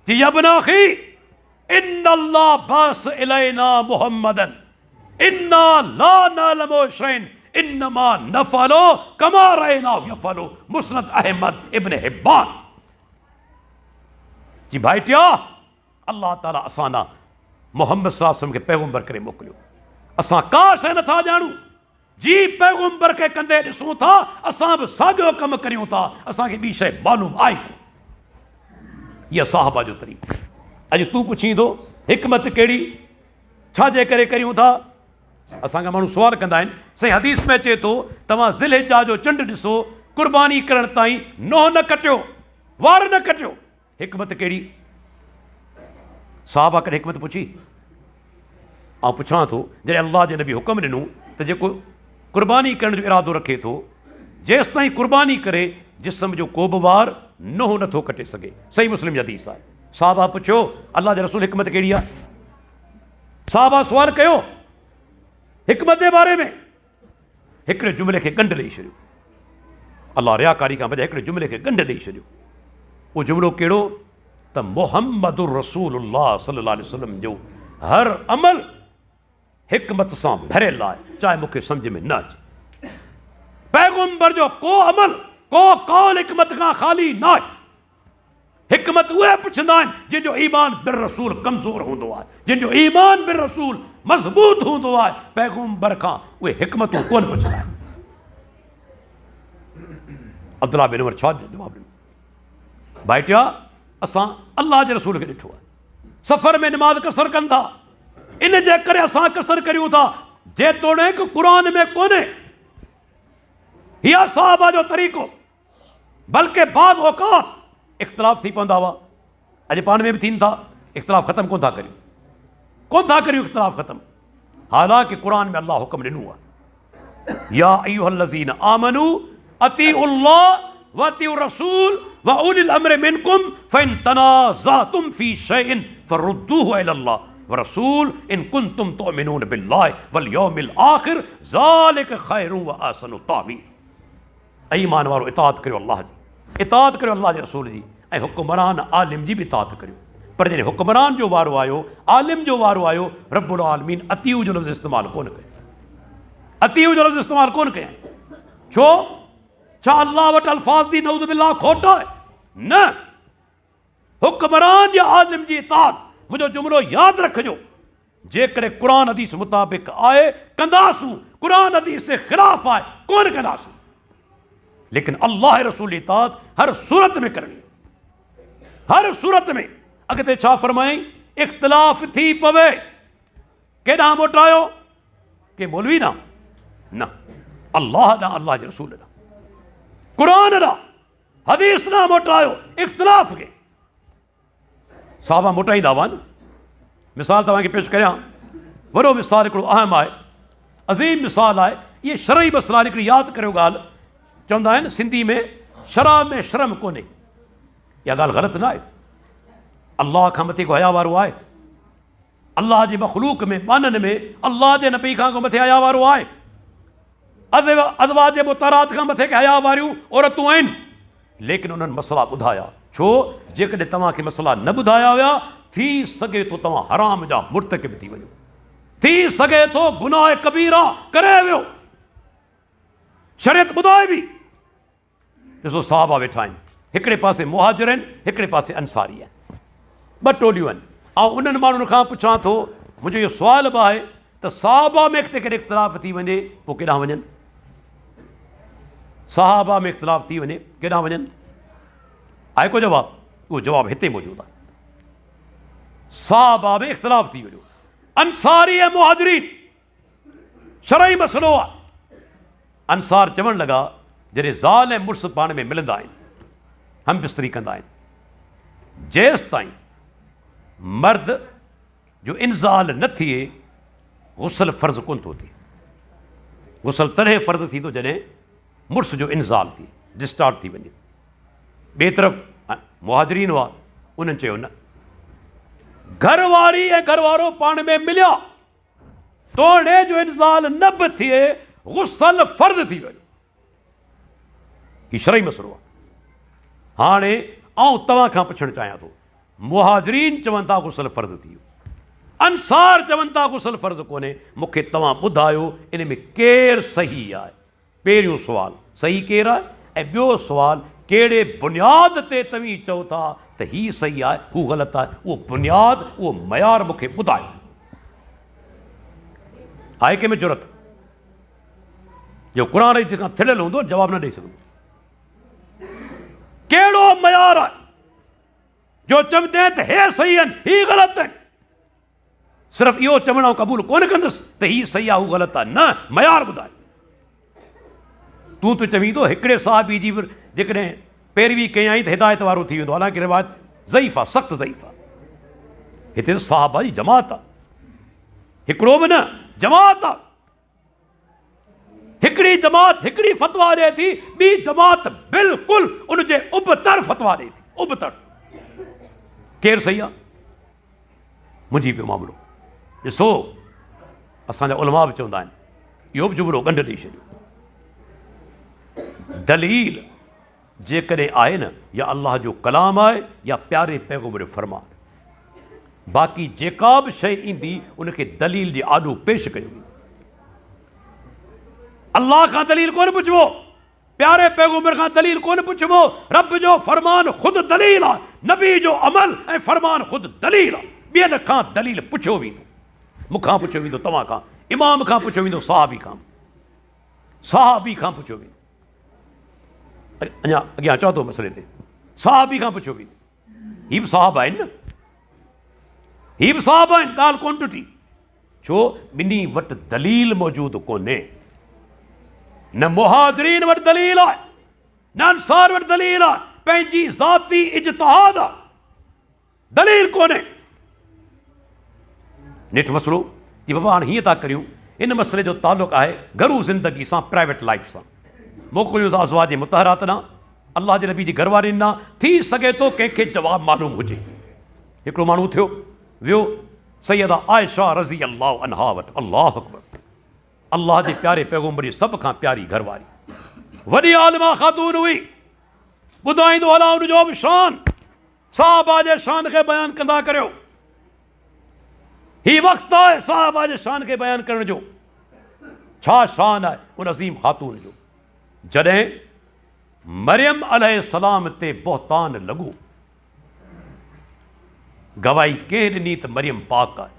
जी यब्ना अखी इन्नल्लाह बास इलैना मुहम्मदन इन्ना ला नअलमु शैअन इन्नमा नफ़अलु कमा रअयना यफ़अलु, मुस्नद अहमद इब्न हिब्बान। जी भाइटिया, अल्लाह ताला असां मोहम्मद सल्लल्लाहु अलैहि वसल्लम खे पैगंबर करे मोकिलियो, असां का शइ नथा ॼाणूं, जी पैगंबर खे कंदे ॾिसूं था असां बि साॻियो कमु करियूं था, असांखे ॿी शइ मालूम आहे। इहा साहबा जो तरीक़ो। अॼु तूं पुछी थो हिकमत कहिड़ी, छाजे करे करियूं था? असांखा माण्हू सुवाल कंदा आहिनि, साईं हदीस में अचे थो तव्हां ज़िलहिजा जो चंड ॾिसो, कुर्बानी करण ताईं नोह न कटियो, वार न कटियो, हिकमत कहिड़ी? साहबा करे हिकमत पुछी? ऐं पुछां थो, जॾहिं अल्लाह जे नबी हुकुम ॾिनो त जेको कुर्बानी करण जो इरादो रखे थो, जेसि ताईं कुर्बानी करे जिस्म जो को बि वार नोह नथो कटे सघे, सही मुस्लिम जी हदीस आहे। साहबा पुछियो अल्लाह जे रसूल हिकमत कहिड़ी आहे? साहबा सुवाल कयो हिकमत जे बारे में, हिकिड़े जुमिले खे गंढ ॾेई छॾियो। अल्लाह रियाकारी खां बजाए हिकिड़े जुमिले खे गंढ ॾेई छॾियो। उहो जुमिलो कहिड़ो? त मुहम्मदुर रसूलुल्लाह सल्लल्लाहु अलैहि वसल्लम जो हर अमल हिकमत सां भरियल आहे, चाहे मूंखे सम्झ में न अचे। पैगंबर जो को अमल, को कौल हिकमत खां ख़ाली न आहे। हिकमत उहे पुछंदा आहिनि जिनजो ईमान बिर रसूल कमज़ोर हूंदो आहे, जिनजो ईमान बिर रसूल मज़बूत हूंदो आहे, पैगंबर खां उहे हिकमतूं कोन पुछंदा आहिनि। अब्दुल्ला बिन उमर छा जवाबु ॾिनो? भाइटिया, असां अल्लाह जे रसूल खे ॾिठो आहे, सफ़र में निमाज़ कसर कनि था, इन जे करे असां कसर करियूं था, जेतोणीकि क़ुरान में कोन्हे। इहा साहबा जो तरीक़ो, बल्कि बाज़ औक़ात इख़्तिलाफ़ थी पवंदा हुआ, अॼु पाण में बि थियनि था, इख़्तिलाफ़ ख़तमु कोन था करियूं, कोन था करियूं इख़्तिलाफ़ ख़तमु, हालांकि क़ुरान में अल्लाह हुकुम ॾिनो आहे, या अय्युहल्लज़ीन आमनू अतीउल्लाह व अतीउर रसूल व उलिल अम्रि मिनकुम फ़इन तनाज़अतुम फ़ी शैइन फ़रुद्दूहु इलल्लाह व रसूल इन कुंतुम तुमिनून बिल्लाहि वल यौमिल आखिर ज़ालिका खैरुन व अहसनु तावील। ऐं ईमान वारो इताअत करियो अल्लाह जी, इताअत करियो अल्लाह जे रसूल जी, ऐं हुक्मरान आलिम जी बि इताअत करियो। पर जॾहिं हुक्मरान जो वारो आयो, आलिम जो वारो आयो, रब्बुल आलमीन अतीउ जो लफ़्ज़ इस्तेमालु कोन कयो, अतीउ जो लफ़्ज़ इस्तेमालु कोन कया। छो? छा अल्लाह वटि अल्फाज़ दी नऊज़ बिल्लाह खोट आहे? न, हुक्मरान या आलिम जी इताअत, मुंहिंजो जुमिलो यादि रखिजो, जेकॾहिं क़ुरान हदीस मुताबिक़ आहे कंदासूं, क़ुरान हदीस जे ख़िलाफ़ आहे कोन कंदासूं। लेकिन अल्लाह रसूल जी इताअत हर सूरत में करणी, हर सूरत में। अॻिते छा फरमाई? इख़्तिलाफ़ थी पवे केॾांहुं मोटायो? के मौलवी ॾांहुं न, अल्लाह ॾांहुं, अल्लाह जे रसूल ॾांहुं, क़ुरान ॾांहुं, हदीस ॾांहुं मोटायो इख़्तिलाफ़ खे। साहबा मोटाईंदा हुआ न। मिसाल तव्हांखे पेश करियां, वॾो मिसाल हिकिड़ो अहम आहे, अज़ीम मिसाल आहे, इहे शरई मसइला हिकिड़ी यादि करियो ॻाल्हि। चवंदा आहिनि सिंधी में शराब में शर्म कोन्हे, इहा ॻाल्हि ग़लति न आहे। अल्लाह खां मथे को हया वारो आहे? अल्लाह जे मख़लूक में, बाननि में अल्लाह जे नबी खां को मथे हया वारो आहे? अज़वाज मुतहरात खां मथे के हया वारियूं औरतूं आहिनि, लेकिन उन्हनि मसला ॿुधाया। छो? जेकॾहिं तव्हांखे मसला न ॿुधाया हुया, थी सघे थो तव्हां हराम जा मुर्तकिब थी वञो, थी सघे थो गुनाह कबीरा करे वियो, शरीयत ॿुधाए बि। ॾिसो साहबा वेठा आहिनि, हिकिड़े पासे मुहाजिर आहिनि, हिकिड़े पासे अंसारी आहिनि, ॿ टोलियूं आहिनि। ऐं उन्हनि माण्हुनि खां पुछां थो, मुंहिंजो इहो सुवाल बि आहे त साहबा में किथे कॾहिं इख़्तिलाफ़ थी वञे पोइ केॾांहुं वञनि? साहबा में इख़्तिलाफ़ थी वञे केॾांहुं वञनि? आहे को जवाबु? उहो जवाबु हिते मौजूदु आहे। साहबा में इख़्तिलाफ़ थी वञो, अंसारी ऐं मुहाजिरीन शरई मसइलो आहे। अंसार चवणु लॻा, जॾहिं ज़ाल ऐं मुड़ुस पाण में मिलंदा आहिनि, हम बिस्तरी कंदा आहिनि, जेसि ताईं मर्द जो इंज़ाल न थिए गुस्ल फ़र्ज़ कोन थो थिए। गुस्ल तॾहिं फ़र्ज़ थींदो जॾहिं मुड़ुस जो इंज़ाल थिए, डिस्चार्ज थी वञे। ॿिए तरफ़ मुहाजिरीन हुआ, उन्हनि चयो न, घरवारी ऐं घरवारो पाण में मिलिया, तोड़े जो इंज़ाल न बि थिए गुस्ल फ़र्ज़ थी वञे। हीउ शरई मसलो आहे। हाणे आउं तव्हां खां पुछणु चाहियां थो, मुहाजिरीन चवनि था गुस्ल फ़र्ज़ थी वियो, अंसार चवनि था गुस्ल फ़र्ज़ कोन्हे, मूंखे तव्हां ॿुधायो इन में केरु सही आहे? पहिरियों सुवाल सही केरु आहे, ऐं ॿियो सुवाल कहिड़े बुनियाद ते तव्हीं चओ था त हीउ सही आहे हू ग़लति आहे? उहो बुनियाद, उहो मयार मूंखे ॿुधायो। आहे कंहिंमें ज़रूरत जो क़ुर जी खां थिड़ियल हूंदो जवाबु न ॾेई सघंदो? कहिड़ो मयार आहे जो चवंदे त हे सही आहिनि ही ग़लति आहिनि? सिर्फ़ु इहो चवण ऐं क़बूल कोन कंदुसि त हीउ सही आहे हू ग़लति आहे, न, मयार ॿुधाए। तूं त चवीं थो हिकिड़े साहबी जी जेकॾहिं पैरवी कई आई त हिदायत वारो थी वेंदो, हालांकि रिवायत ज़ईफ़ आहे, सख़्तु ज़ईफ़ आहे। हिते साहबा जी जमात आहे, हिकिड़ो बि न, जमात आहे। हिकिड़ी जमात हिकिड़ी फ़तवा ॾिए थी, ॿी जमात बिल्कुलु उनजे उबतर फ़तवा ॾिए थी, उबतर। केरु सही आहे? मुंहिंजी पियो मामिलो ॾिसो, असांजा उलमा बि चवंदा आहिनि, इहो बि जुमिलो गंढ ॾेई छॾियो। दलील जेकॾहिं आहे न, या अल्लाह जो कलाम आहे या प्यारे पैगंबर जो फरमान, बाक़ी जेका बि शइ ईंदी उनखे दलील जे आॾो पेश कयो वेंदो। अल्लाह खां दलील कोन पुछिबो, प्यारे पैगंबर खां दलील कोन पुछिबो, रब जो फरमान ख़ुदि दलील आहे, नबी जो अमल ऐं फरमान ख़ुदि दलील आहे। ॿियनि खां दलील पुछियो वेंदो, मूंखां पुछियो वेंदो, तव्हां खां, इमाम खां पुछियो वेंदो, साहबी खां पुछियो वेंदो। अञा अॻियां चओ थो मसइले ते, साहबी खां पुछियो वेंदो। हीअ बि साहब आहिनि न, हीअ बि साहब आहिनि, ॻाल्हि कोन टुटी। छो? ॿिन्ही वटि दलील मौजूदु कोन्हे। न मुहाजिरीन वटि दलील आहे, न अंसार वटि दलील आहे, पंहिंजी ज़ाती इज्तिहाद आहे, दलील कोन्हे। नेठि मसलो की बाबा हाणे हीअं था करियूं, इन मसइले जो तालुक़ु आहे घरू ज़िंदगी सां, प्राइवेट लाइफ सां। मोकिलियूं था अज़वाज मुतहरात ॾांहुं, अल्लाह जे नबी जी घरवारियुनि ॾांहुं, थी सघे थो कंहिंखे जवाबु मालूम हुजे। हिकिड़ो माण्हू थियो, वियो सैयदा आयशा रज़ी अल्लाह अन्हा वटि, अल्लाह अकबर, अल्लाह जे प्यारे पैगंबर जी सभ खां प्यारी घरवारी, वॾी आलिमा ख़ातून हुई। ॿुधाईंदो हलां उनजो बि शान, साहबा जे शान खे बयानु कंदा करियो। ही वक़्तु आहे साहबा जे शान खे बयानु करण जो। छा शान आहे उन अज़ीम ख़ातून जो? जॾहिं मरियम अलैहिस्सलाम ते बहतान लॻो, गवाही केरु ॾिनी त मरियम पाक आहे,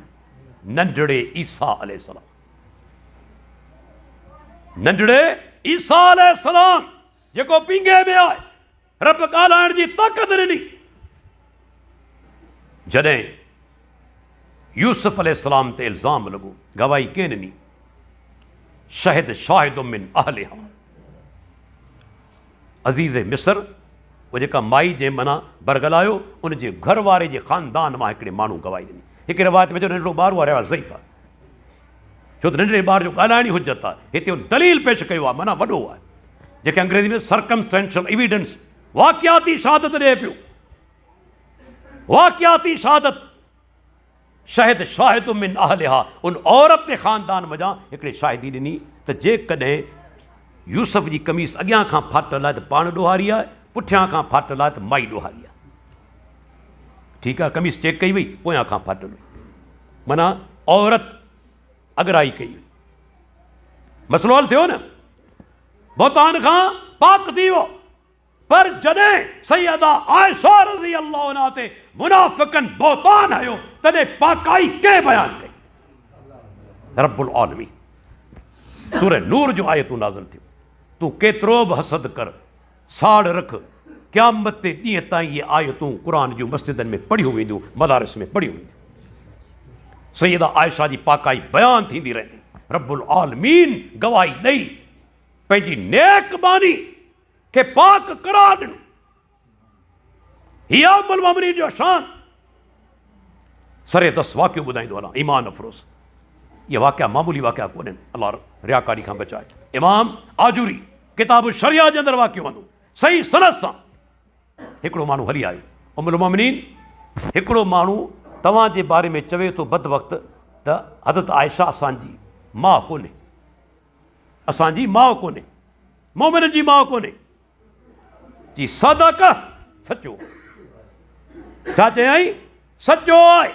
नंढड़े ईसा अलैहिस्सलाम, नंढड़े ईसा अलैहिस्सलाम जेको पींगे में आहे, रब ॻाल्हाइण जी ताक़त ॾिनी। जॾहिं यूसुफ अलैहिस्सलाम ते इल्ज़ाम लॻो, गवाही केरु ॾिनी? शहिद शाहिद मिन अहलिहा, अज़ीज़ मिस्र, उहो जेका माई जे मना बरगलायो, उनजे घर वारे जे ख़ानदान मां हिकिड़े माण्हू गवाही ॾिनी। हिकु रिवायत में जो नंढड़ो ॿार हुआ, रिवायत ज़ईफ़ आहे, छो त नंढड़े ॿार जो ॻाल्हाइण ई हुजत आहे। हिते उन दलील पेश कयो आहे, माना वॾो आहे, जेके अंग्रेज़ी में सर्कमस्टेंशियल एविडेंस, वाक़ियाती शहादत ॾिए पियो, वाक़ियाती शहादत। शहिद शाहिद मिन अहलिहा, उन औरत जे ख़ानदान मञा हिकिड़े शाहिदी ॾिनी त जेकॾहिं यूसुफ जी कमीस अॻियां खां फाटल आहे त पाण ॾोहारी आहे, पुठियां खां फाटल आहे त माई ॾोहारी आहे। ठीकु आहे, कमीस चेक कई वई, पोयां खां फाटल हुई, माना औरत अगराई कई हुई। मसलो हल थियो न, बहतान खां पाक थी वियो। पर जॾहिं सैयदा आयशा रज़ी अल्लाह अन्हा ते मुनाफ़िक़नि बहतान हयो, तॾहिं पाकाई कंहिं बयानु कई? रब्बुल आलमीन। सूरह नूर जो आयतूं नाज़िल थियूं, तूं केतिरो बि हसद कर, साड़ रख, क़यामत ते ॾींहं ताईं इहे आयतूं क़ुर जूं मस्जिदनि में पढ़ियूं वेंदियूं, मदारिस में पढ़ियूं वेंदियूं। सैयदा आयशा जी पाकाई बयानु थींदी रहंदी। रब्बुल आलमीन गवाही ॾेई पंहिंजी नेक बानी खे पाक करार ॾिनो। हीअ उम्मुल मोमिनीन जो शान। सरे दस वाक़ियो ॿुधाईंदो हलां ईमान अफ़रोज़। ये वाक़िया मामूली वाक़िया कोन्हनि, अल्लाह रियाकारी खां बचाए। इमाम आजूरी किताब शरिया जे अंदरि वाक़ियो आंदो सही सनद सां। हिकिड़ो माण्हू हली आयो, उम्मुल मोमिनीन हिकिड़ो माण्हू तव्हांजे बारे में चवे थो बद वक़्तु त हज़रत आयशा असांजी माउ कोन्हे, असांजी माउ कोन्हे, मोमिननि जी माउ कोन्हे। जी सदक, सचो। छा चयई? सचो आहे।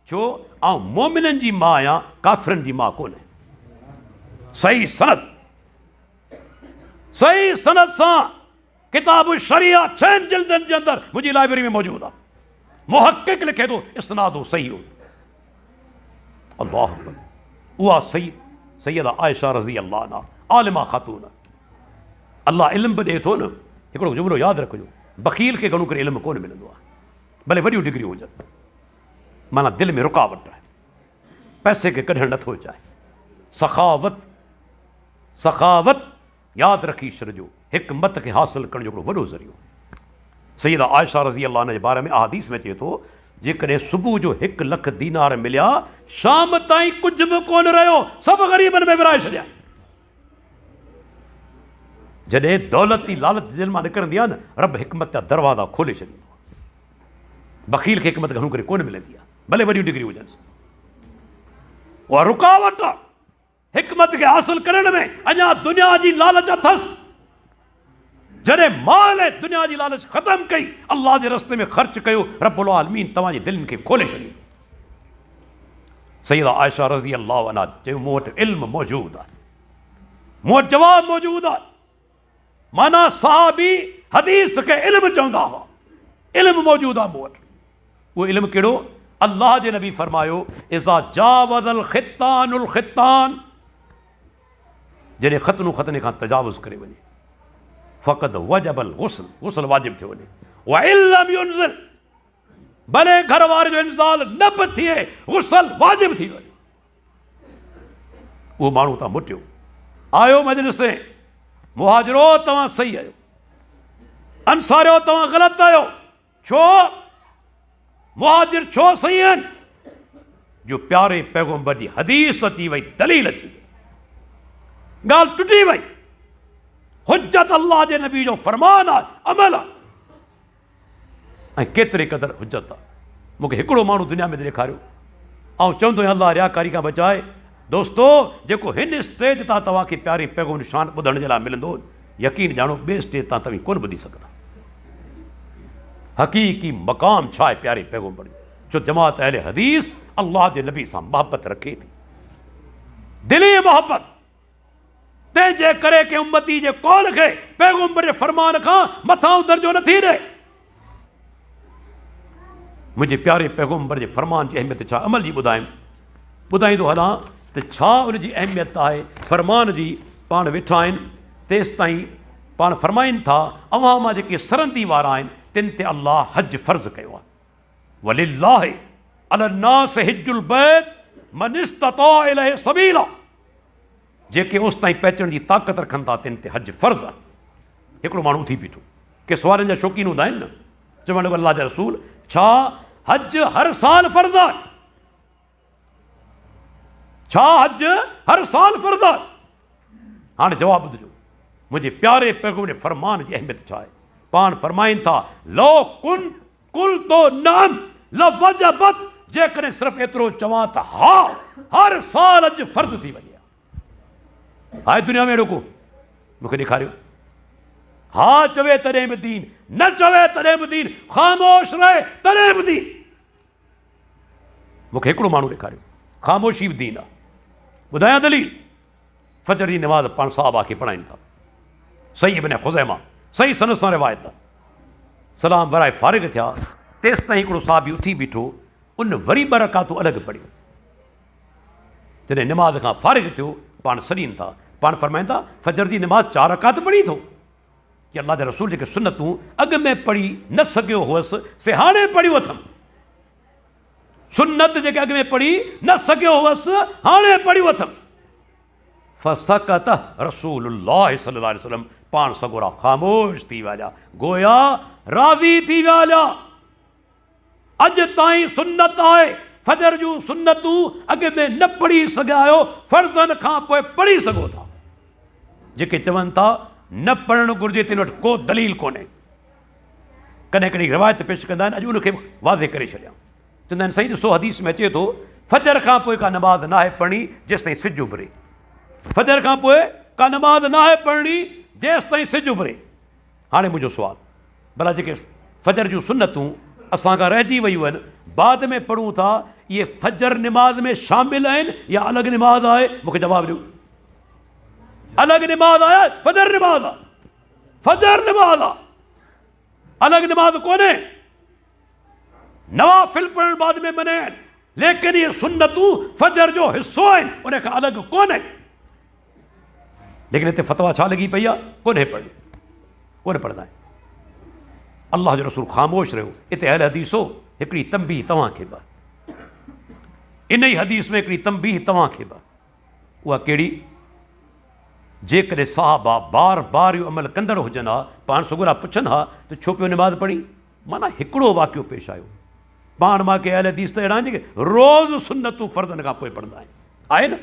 छो? ऐं मोमिननि जी माउ आहियां, काफ़िरनि जी माउ कोन्हे। सही सनद, सही सनद सां किताब शरिया 6 जिल्दनि जे अंदरि मुंहिंजी लाइब्रेरी में मौजूदु आहे। मुहक़िक़ लिखे थो इस्नादो सही हो। अल्लाह अकबर। उहा सैयदा आयशा रज़ी अल्लाह अन्हा आलिमा ख़ातून। अल्लाह इल्म बि ॾिए थो न। हिकिड़ो जुमिलो यादि रखिजो, बकील खे घणो करे इल्मु कोन मिलंदो आहे, भले वॾियूं डिग्रियूं हुजनि, माना दिलि में रुकावट आहे, पैसे खे कढणु नथो चाहे। सखावत, सखावत यादि रखी छॾिजो, हिकमत खे हासिलु करण जो हिकिड़ो वॾो ज़रियो। सैयदा आयशा रज़ी अल्लाह अन्हा जे बारे में अहादीस में चए थो, जेकॾहिं सुबुह जो 1 लख दीनार मिलिया, शाम ताईं कुझु बि कोन रहियो, सभु ग़रीबनि में विराए छॾिया। जॾहिं दौलत जी लालच दिलि मां निकिरंदी आहे न, रब हिकमत जा दरवाज़ा खोले छॾींदो आहे। बकील खे हिकमत घणो करे कोन मिलंदी आहे, भले वॾियूं डिग्रियूं हुजनि। उहा रुकावट आहे हिकमत खे हासिलु करण में। अञा दुनिया जी लालच अथसि, जॾहिं माल ऐं दुनिया जी लालच ख़तमु कई, अल्लाह जे रस्ते में ख़र्च कयो, रब्बुल आलमीन तव्हांजी दिलनि खे खोले छॾींदो। सैयदा आयशा रज़ी अल्लाह अन्हा चयो, मूं वटि इल्मु मौजूदु आहे, मूं वटि जवाबु मौजूदु आहे। माना सहाबी हदीस खे इल्मु चवंदा हुआ, इल्मु मौजूदु आहे मूं वटि। उहो इल्मु कहिड़ो? अल्लाह जे नबी फरमायो, इज़ा जावज़ल ख़ितानुल ख़ितान, जॾहिं ख़तनो ख़तने खां तजावुज़ करे वञे, फ़क़द वजबल गुस्ल, गुस्ल वाजिब थियो वञे। व इल्लम युनज़िल, भले घर वारे जो इंज़ाल न बि थिए, गुस्ल वाजिब थी वञे। उहो माण्हू तां मुटियो, आयो मजलिस में, मुहाजिरो तव्हां सही आहियो, अंसारियो तव्हां ग़लति आहियो। छो? मुहाजिर छो सही आहिनि? जो प्यारे पैगंबर जी हदीस अची वई, दलील अची वई, ॻाल्हि टुटी वई। हुज्जत अल्लाह जे नबी जो फरमान आहे, अमल आहे। ऐं केतिरे क़दुरु हुज्जत आहे। मूंखे हिकिड़ो माण्हू दुनिया में ॾेखारियो, ऐं चवंदो अल्लाह रियाकारी खां बचाए। दोस्तो, जेको हिन स्टेज तां तव्हांखे प्यारे पैगंबर शान ॿुधण जे लाइ मिलंदो, यकीन ॼाणो ॿिए स्टेज तां तव्हां कोन ॿुधी सघंदा। हक़ीक़ी मक़ाम छा आहे प्यारे पैगंबर जो? छो जमात अहले हदीस अल्लाह जे नबी सां मोहबत रखे थी, दिली मोहबत। तंहिंजे करे के उम्मती जे कौल खे पैगंबर जे फरमान खां मथां दर्जो नथी ॾे। मुंहिंजे प्यारे पैगंबर जे फरमान जी अहमियत छा, अमल जी ॿुधाईंदो हलां त छा उनजी अहमियत आहे फरमान जी। पाण वेठा आहिनि, तेसि ताईं पाण फरमाइनि था, अवां मां जेके सरंदी वारा आहिनि, तिन ते अल्लाह हज फ़र्ज़ कयो आहे। वलिल्लाहि अलन्नास हिज्जुल बैत मन इस्तता इलैहि सबीला, जेके ओसि ताईं पहुचण जी ताक़त रखनि था, तिन ते हज फ़र्ज़ आहे। हिकिड़ो माण्हू उथी बीठो, के सुवालनि जा शौक़ीन हूंदा आहिनि न, चवण लॻो, अल्लाह जा रसूल, छा हज हर साल फ़र्ज़ आहे? छा हज हर साल फ़र्ज़ आहे? हाणे जवाबु ॿुधिजो, मुंहिंजे प्यारे पैगंबर जे फरमान जी अहमियत छा आहे। पाण फरमाइनि था, लो कुल तो नाम लवजबत, जेकॾहिं सिर्फ़ु एतिरो चवां त हा, हर साल हज फ़र्ज़ थी वञे। हाय दुनिया में अहिड़ो को मूंखे ॾेखारियो? हा चवे तॾहिं बि दीन, न चवे तॾहिं बि दीन, ख़ामोश रहे तॾहिं बि दीन। मूंखे हिकिड़ो माण्हू ॾेखारियो, ख़ामोशी बि दीन आहे। ॿुधायां दलील? फजर जी नमाज़ पाण साहबा खे पढ़ाइनि था, सही इब्न ख़ुज़ैमा, सही सनद सां रिवायत आहे। सलाम वराए फारिग थिया, तेसि ताईं हिकिड़ो साहबी उथी बीठो, उन वरी 2 रकातूं अलॻि पढ़ियूं। जॾहिं नमाज़ खां फारिग थियो, पाण सॾीनि था, पाण फरमाइनि था, फजर जी नमाज़ 4 रकात पढ़ी थो। कि अल्लाह जे रसूल जेके सुनतूं अॻु में पढ़ी न सघियो हुअसि, से हाणे पढ़ियूं अथमि। सुन्नत जेके अॻु में पढ़ी न सघियो हुअसि, हाणे पढ़ियूं अथमि। फसकत रसूलुल्लाह सल्लल्लाहु अलैहि वसल्लम, पाण सगोरा ख़ामोश थी विया, गोया राज़ी थी विया। अॼु ताईं सुन्नत आहे फजर जूं सुन्नतूं अॻ में न पढ़ी सघिया आहियो, फर्ज़नि खां पोइ पढ़ी सघो था। जेके चवनि था न पढ़णु घुरिजे तिन वटि को दलील कोन्हे। कॾहिं कॾहिं रिवायत पेश कंदा आहिनि, अॼु उनखे वाज़े करे छॾियां। चवंदा आहिनि सही ॾिसो हदीस में अचे थो फजर खां पोइ का नमाज़ न आहे पढ़णी जेसि ताईं सिजु उभरे। फजर खां पोइ का नमाज़ न आहे पढ़णी जेसि ताईं सिजु उभरे। हाणे मुंहिंजो सुवालु, भला जेके फजर जूं सुन्नतूं असां खां रहिजी वियूं आहिनि, बाद में पढ़ूं था, इहे फजर निमाज़ में शामिल आहिनि या अलॻि निमाज़ आहे? मूंखे जवाबु ॾियो। अलॻि निमाज़ आहे, फजर निमाज़ आहे, फजर निमाज़ आहे, अलॻि निमाज़ कोन्हे। नवाफिल पढ़ण बाद में मने आहिनि, लेकिन इहे सुन्नतूं फजर जो हिसो आहिनि, उन खां अलॻि कोन्हे। लेकिन हिते फतवा छा लॻी पई आहे? कोन्हे पढ़णी, कोन्हे पढ़ंदा आहिनि। अल्लाह जो रसूल ख़ामोश रहियो। हिते अहल हदीसो हिकिड़ी तंबीह तव्हांखे बि, इन ई हदीस में हिकिड़ी तंबीह तव्हांखे बि। उहा कहिड़ी? जेकॾहिं साहबा बार बार इहो अमल कंदड़ हुजनि हा, पाण सुगुरा पुछनि हा त छो पियो निमाज़ पढ़ी? माना हिकिड़ो वाक़ियो पेश आयो। पाण मां के अहल हदीस त अहिड़ा आहिनि जेके रोज़ सुन्नतूं फर्ज़नि खां पोइ पढ़ंदा आहिनि। आहे न?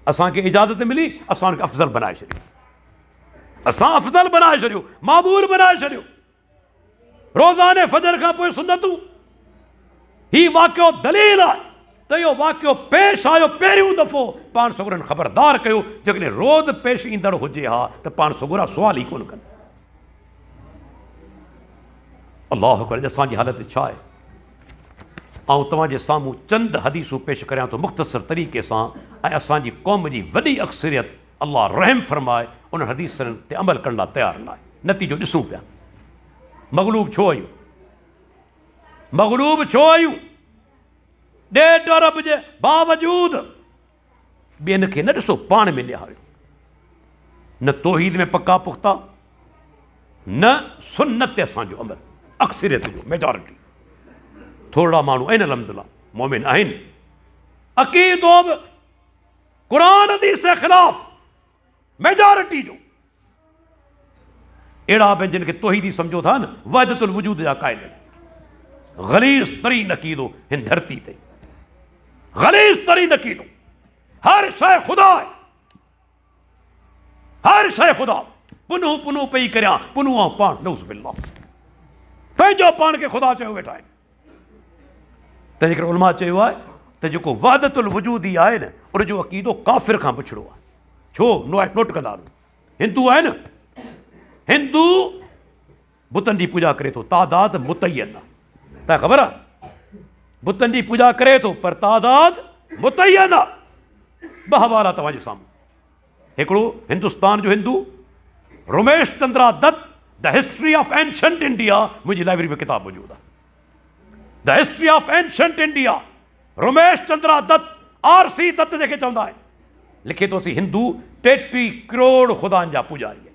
असांखे इजाज़त मिली, असां हुनखे अफ़ज़ल बनाए छॾियो, असां अफ़ज़ल बनाए छॾियो, मामूल बनाए छॾियो। रोज़ाने फजर खां पोइ सुन्नतूं, ही वाक़ियो दलील आहे त इहो वाक़ियो पेश आयो पहिरियों दफ़ो। पाण सुगुरनि ख़बरदार कयो, जेकॾहिं रोज़ पेश ईंदड़ हुजे हा त पाण सुगुरा सुवाल ई कोन कनि। अल्लाह अकबर, असांजी हालत छा आहे? ऐं तव्हांजे साम्हूं चंद हदीसूं पेश करियां थो मुख़्तसर तरीक़े सां, ऐं असांजी क़ौम जी वॾी अक्सरियत अल्लाह रहम फरमाए उन हदीसनि ते अमल करण लाइ तयारु न आहे। नतीजो ॾिसूं पिया। मग़लूब छो आहियूं? मग़लूब छो आहियूं? ॾेढ अरब जे बावजूद ॿियनि खे न ॾिसो, पाण में निहारियो। न तौहीद में पका पुख्ता, न सुन्नत ते असांजो अमल, अक्सरियत जो मेजॉरिटी। थोरा माण्हू आहिनि अलहमदुलिल्लाह मोमिन आहिनि, अक़ीदो बि क़ुरान हदीस जे ख़िलाफ़ मेजॉरिटी जो। अहिड़ा बि जिन खे तौहीदी सम्झो था न, वहदतुल वजूद जा क़ाइल, ग़लीज़ तरीन अक़ीदो हिन धरती ते, ग़लीज़ तरीन अक़ीदो। हर शइ ख़ुदा आहे, हर शइ ख़ुदा। पुनूं पुनूं पई करियां, पुनूं ऐं पाण नऊज़ बिल्लाह पंहिंजो पाण खे ख़ुदा चयो वेठा आहिनि। तंहिं करे उलमा चयो आहे त जेको वहदतुल वजूद ई आहे न, उनजो अक़ीदो काफ़िर खां पुछड़ो आहे। छो? नोट कंदा हलो, हिंदू आहे न, हिंदू बुतनि जी पूॼा करे थो, तादाद मुतयन आहे। तव्हां ख़बर आहे? बुतनि जी पूॼा करे थो पर तादाद मुतयन आहे। ॿ हवाला तव्हांजे साम्हूं। हिकिड़ो हिंदुस्तान जो Hindu Ramesh Chandra Dutt, the history of ancient India, मुंहिंजी लाइब्रेरी में किताब मौजूदु आहे। The history of ancient India, Ramesh Chandra Dutt, RC Dutt जेके चवंदा आहिनि, लिखे थो असीं हिंदू 33 करोड़ ख़ुदानि जा पुॼारी आहिनि।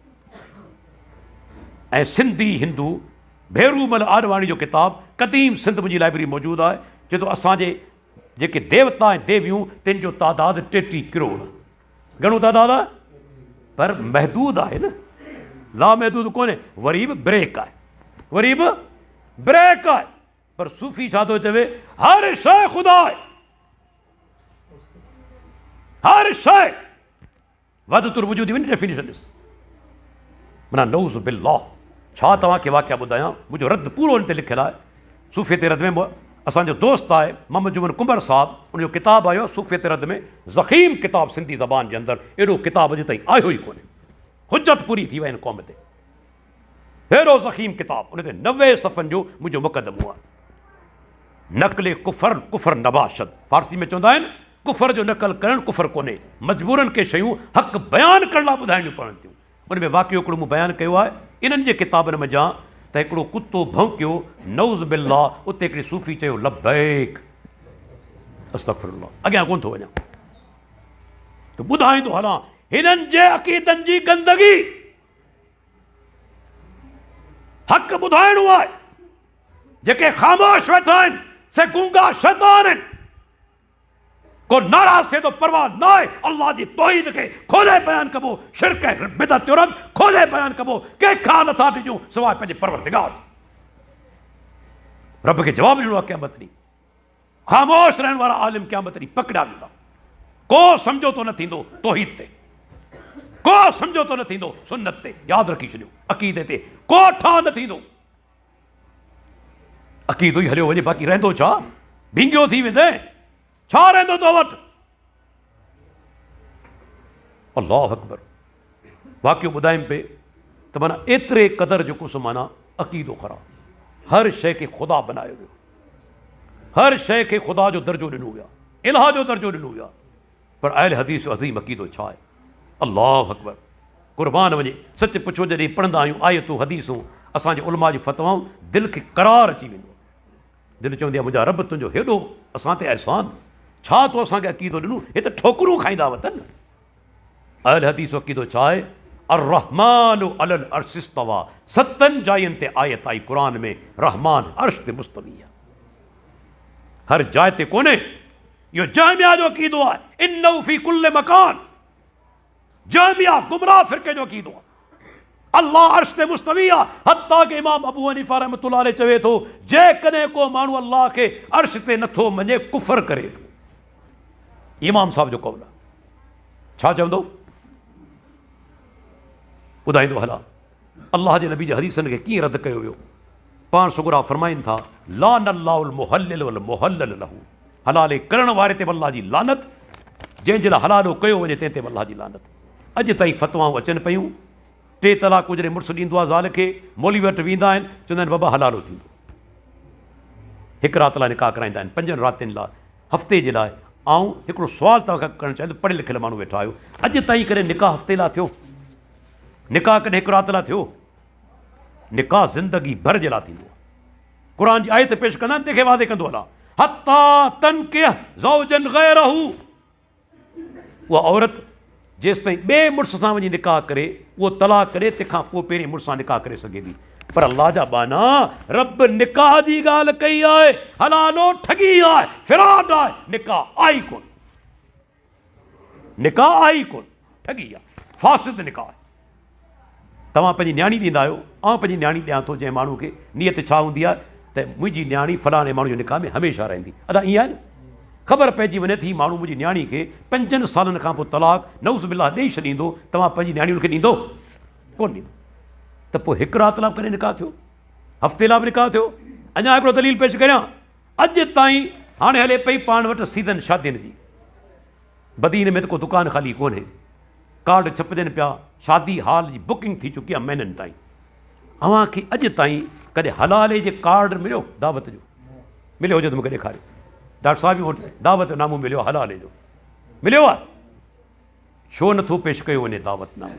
ऐं सिंधी हिंदू भेरूमल आडवाणी जो किताब क़दीम सिंध मुंहिंजी लाइब्रेरी मौजूदु आहे। चए थो असांजे जेके देवता ऐं देवियूं तिन जो तादाद 33 करोड़। घणो तादाद आहे? पर महदूद आहे न, लामहदूद कोन्हे। वरी बि ब्रेक आहे, वरी बि ब्रेक आहे। पर सूफ़ी छा थो चवे? हर शइ ख़ुदा आहे, हर शइ। वहदतुल वजूद जी डेफिनेशन ॾिस, माना नऊज़ बिल्लाह। छा तव्हांखे वाक़िया ॿुधायां? मुंहिंजो रद्द पूरो हिन ते लिखियलु आहे। सूफ़ियत रद में असांजो दोस्त आहे मोहम्मद जुमन कुंबर साहब, उनजो किताबु आयो सूफ़ियत रद में, ज़ख़ीम किताब सिंधी ज़बान जे अंदरि। एॾो किताब अॼु ताईं आयो ई कोन्हे, हुज्जत पूरी थी वई हिन क़ौम ते। अहिड़ो ज़ख़ीम किताब, उन ते 90 सफ़नि जो मुंहिंजो मुक़दमो आहे। नक़ल कुफ़र, कुफ़र नबाशद, फारसी में चवंदा आहिनि कुफ़र जो नक़ल करणु कुफ़र कोन्हे, मजबूरनि खे शयूं हक़ बयानु करण लाइ ॿुधाइणियूं पवनि थियूं। उन में वाक़ियो हिकिड़ो मूं बयानु कयो आहे इन्हनि जे किताबनि में जा, त हिकिड़ो कुतो भौंकियो, नऊज़ बिल्लाह, उते हिकिड़ी सूफ़ी चयो लब्बैक अस्तग़फिरुल्लाह, अॻियां कोन थो वञा। त ॿुधाईंदो हलां हिननि जे अक़ीदनि जी गंदगी। हक़ ॿुधाइणो आहे। जेके ख़ामोश वेठा आहिनि से गूंगा शैतान आहिनि। को नाराज़ थिए तो परवाह न आहे, अल्लाह जी तौहीद खे खोले बयानु कबो, शिरक ऐं बिदअत जो रद खोले बयानु कबो। कंहिंखां नथा ॾिजूं सवाइ पंहिंजे परवरदिगार। रब खे जवाबु ॾिनो आहे क़यामत ॾींहुं। ख़ामोश रहण वारा आलिम क़यामत ॾींहुं पकड़िया वेंदा। को समझोतो न थींदो तौहीद ते, को समझोतो न थींदो सुन्नत ते। यादि रखी छॾियो, अक़ीदे ते को ठा न थींदो। अक़ीदो ई हलियो वञे, बाक़ी रहंदो छा? भींगियो थी वेंदे, छा रहंदो तो वटि? अल्लाहु अकबर। वाक़ियो ॿुधाइनि पे त माना एतिरे क़दुरु जेको सो माना अक़ीदो ख़राब। हर शइ खे ख़ुदा बनायो वियो, हर शइ खे ख़ुदा जो दर्जो ॾिनो वियो, इलाह जो दर्जो ॾिनो वियो। पर अहल हदीस जो अज़ीम अक़ीदो छा आहे? अल्लाहु अकबर। क़ुर्बान वञे, सच पुछो, जॾहिं पढ़ंदा आहियूं आयतूं हदीसूं, असांजे उलमा जी फतवाऊं, दिलि खे करार अची वेंदो। दिलि चवंदी आहे मुंहिंजा रब तुंहिंजो हेॾो असां ते अहसान, छा तो असांखे अक़ीदो ॾिनो? हे त ठोकरूं खाईंदा वतन। अहल हदीस जो अक़ीदो छा आहे? अर्रहमानु अलल अर्श इस्तवा। 7 जायुनि ते आयत आई क़ुरान में, रहमान अर्श ते मुस्तवी आहे। हर जाइ ते कोन्हे। इहो जहमिया जो अक़ीदो आहे। इन्नहु फी कुल्ल मकान। जहमिया गुमराह फ़िरक़े जो अक़ीदो आहे। अल्लाह अर्श ते मुस्तवी आहे। हत्ता के इमाम अबू हनीफा रहमतुल्लाह अलैह चवे थो, जेकॾहिं को माण्हू अल्लाह खे अर्श ते नथो मञे, कुफ़र करे थो। इमाम साहब जो कौल आहे। छा चवंदो? ॿुधाईंदो हला अल्लाह जे नबी जे हदीसनि खे कीअं रद्द कयो वियो। पाण सुगरा फरमाइनि था, लानल्लाहुल मुहल्लिल वल मुहल्लल लहू। हलाले करण वारे ते अल्लाह जी लानत, जंहिंजे लाइ हलालो कयो वञे तंहिं ते अल्लाह जी लानत। अॼु ताईं फतवाऊं अचनि पियूं। 3 तलाक जॾहिं मुड़ुसु ॾींदो आहे ज़ाल खे, मौलवी वटि वेंदा आहिनि, चवंदा आहिनि बाबा हलालो थींदो। 1 राति लाइ निकाह कराईंदा आहिनि, 5 रातिनि लाइ, हफ़्ते जे लाइ। ऐं हिकिड़ो सुवालु तव्हांखां करणु चाहियां थो, पढ़ियल लिखियल माण्हू वेठा आहियो, अॼु ताईं कॾहिं निकाह हफ़्ते लाइ थियो? निकाह कॾहिं 1 राति लाइ थियो? निकाह ज़िंदगी भर जे लाइ थींदो आहे। क़ुरान जी आयत पेश कंदा आहिनि, तंहिंखे वादे कंदो हला, हत्ता तनकिह ज़ौजन गैरहू। उहा औरत जेसि ताईं ॿिए मुड़ुस सां वञी निकाह करे, उहो तलाक करे, तंहिंखां पोइ पहिरीं मुड़ुस सां निकाह करे सघे थी। पर अल्लाह जा बाना, रब निकाह जी ॻाल्हि कई आहे। हलालो ठगी आहे, फिराड आहे, निकाह आई कोन। निकाह आई कोन, ठगी आहे, फासिद निकाह आहे। तव्हां पंहिंजी न्याणी ॾींदा आहियो, ऐं पंहिंजी न्याणी ॾियां थो जंहिं माण्हू खे, नियत छा हूंदी आहे त मुंहिंजी न्याणी फलाणे माण्हू जे निकाह में हमेशह रहंदी। अदा ईअं आहे न, ख़बर पइजी वञे थी माण्हू मुंहिंजी न्याणी खे 5 सालनि खां पोइ तलाक नऊज़ बिल्लाह ॾेई छॾींदो, तव्हां पंहिंजी न्याणी हुनखे ॾींदो? कोन ॾींदो। त पोइ 1 राति लाइ करे निकाह थियो, हफ़्ते लाइ बि निकाह थियो। अञा हिकिड़ो दलील पेश करियां। अॼु ताईं हाणे हले पई पाण वटि सीज़न शादियुनि जी। बदीन में त को दुकान ख़ाली कोन्हे, कार्ड छपजनि पिया, शादी हाल जी बुकिंग थी चुकी आहे महीननि ताईं। अव्हांखे अॼु ताईं कॾहिं हलाले जे कार्ड मिलियो? दावत जो मिलियो हुजे त मूंखे ॾेखारियो। डॉक्टर साहिब वटि दावत नामो मिलियो हलाले जो? मिलियो आहे? छो नथो पेश कयो वञे दावत नामो?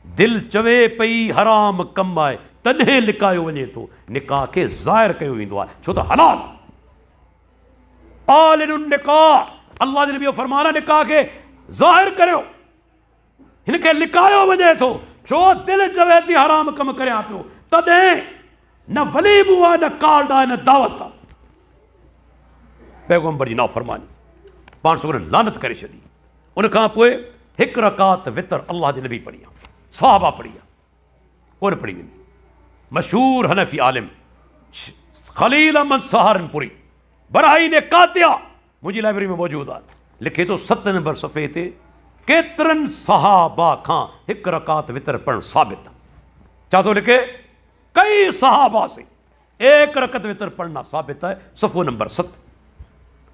दिलि चवे पई हराम कमु आहे, तॾहिं लिकायो वञे थो। निकाह खे ज़ाहिर कयो वेंदो आहे, छो त हलाल आलिनुन निकाह। अल्लाह जे नबी फरमान आहे, निकाह खे ज़ाहिर करियो, हिनखे लिकायो वञे थो। छो? दिलि चवे थी हराम कमु करियां पियो, तॾहिं न वलीमो आहे, न कार्ड आहे, न दावत आहे। पैगम्बर जी नाफ़रमानी, पाण सुगरनि लानत करे छॾी। उनखां पोइ 1 रकात वितर अल्लाह जे नबी पढ़ी आहे, सहाबा पढ़ी आहे, कोन पढ़ी वेंदी। मशहूर हनफ़ी आलिम ख़लील अहमद सहारनपुरी, बराहीन कातिया, मुंहिंजी लाइब्रेरी में मौजूदु आहे, लिखे थो 7 नंबर सफ़े ते, केतिरनि सहाबा खां 1 रकात वितर पढ़णु साबित आहे। छा थो लिखे? कई सहाबा से 1 रकात वितर पढ़ना साबित है। सफ़ो नंबर 7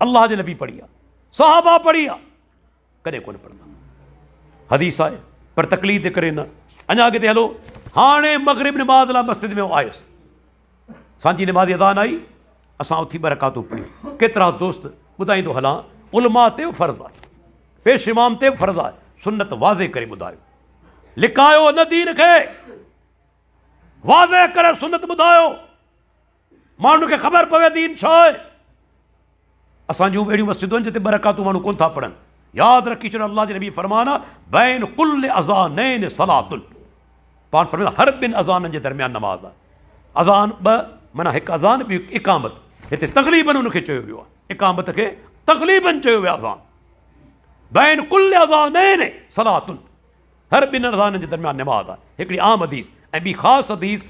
अल्लाह जे नबी पढ़ी आहे, सहाबा पढ़ी आहे, कॾहिं कोन पढ़ंदा। हदीस आहे, पर तकलीफ़ जे करे न। अञा अॻिते हलो। हाणे मग़रिब नमाज़ लाइ मस्जिद में आयुसि, सांझी नमाज़ अदान आई, असां उथी 2 रकातूं पढ़ियूं। केतिरा दोस्त ॿुधाईंदो हलां, उलमा ते फ़र्ज़ु आहे, पेश इमाम ते फ़र्ज़ु आहे, सुन्नत वाज़े करे ॿुधायो। लिकायो न दीन खे, वाज़े करे सुन्नत ॿुधायो, माण्हुनि खे ख़बर पवे दीन छा आहे। असां जूं अहिड़ियूं मस्जिदूं आहिनि जिते 2 रकातूं माण्हू कोन था पढ़नि। यादि रखी छॾो, अल्लाह जे नबी फरमाना बैन कुल्ल अज़ानैन सलातुन। पाण फरमाईंदा हर 2 अज़ाननि जे दरमियान नमाज़ आहे। अज़ान 2 माना 1 अज़ान, ॿी इक़ामत। हिते तक़लीबन उनखे चयो वियो आहे, इक़ामत खे तक़लीबन चयो वियो आहे। अज़ान बैन कुल्ल अज़ानैन सलातुन, हर 2 अज़ाननि जे दरमियान नमाज़ आहे। हिकिड़ी आम हदीस ऐं ॿी ख़ासि हदीस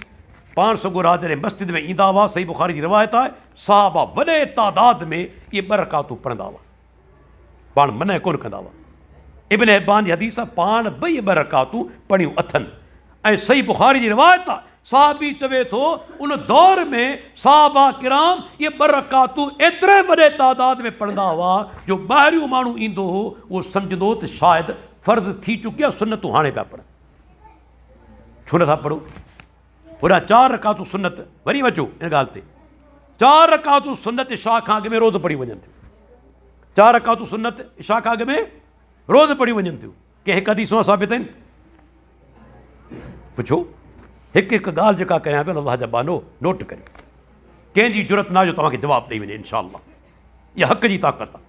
पाण सगुरा जॾहिं मस्जिद में ईंदा हुआ, सही बुखारी जी रिवायत आहे, साहबा वॾे तादाद में इहे 2 रकातूं पढ़ंदा हुआ, पाण मना कोन कंदा हुआ। इब्न हिब्बान जी हदीस आहे, पाण बि इहे 2 रकातूं पढ़ियूं अथनि। ऐं सही बुखारी जी रिवायत आहे, साहबी चवे थो उन दौर में साहबा किराम इहे 2 रकातूं एतिरे वॾे तादाद में पढ़ंदा हुआ जो ॿाहिरियों माण्हू ईंदो हो उहो सम्झंदो त शायदि फ़र्ज़ु थी चुकी आहे, सुनतूं हाणे पिया पढ़नि। छो नथा पढ़ो? होॾां 4 रकातूं सुनत, वरी अचो इन ॻाल्हि ते, 4 रकातूं सुनत इशा खां अॻु में रोज़ु पढ़ी वञनि थियूं। 4 रकातूं सुनत इशा खां अॻु में रोज़ु पढ़ी वञनि थियूं। कंहिं हिकु हदीस मां साबित आहिनि? पुछो, हिकु हिकु ॻाल्हि जेका करियां पियो, अलाह जा बानो नोट करियो, कंहिंजी ज़रूरत न जो तव्हांखे जवाबु ॾेई वञे इंशाअल्लाह, इहा हक़ जी ताक़त आहे।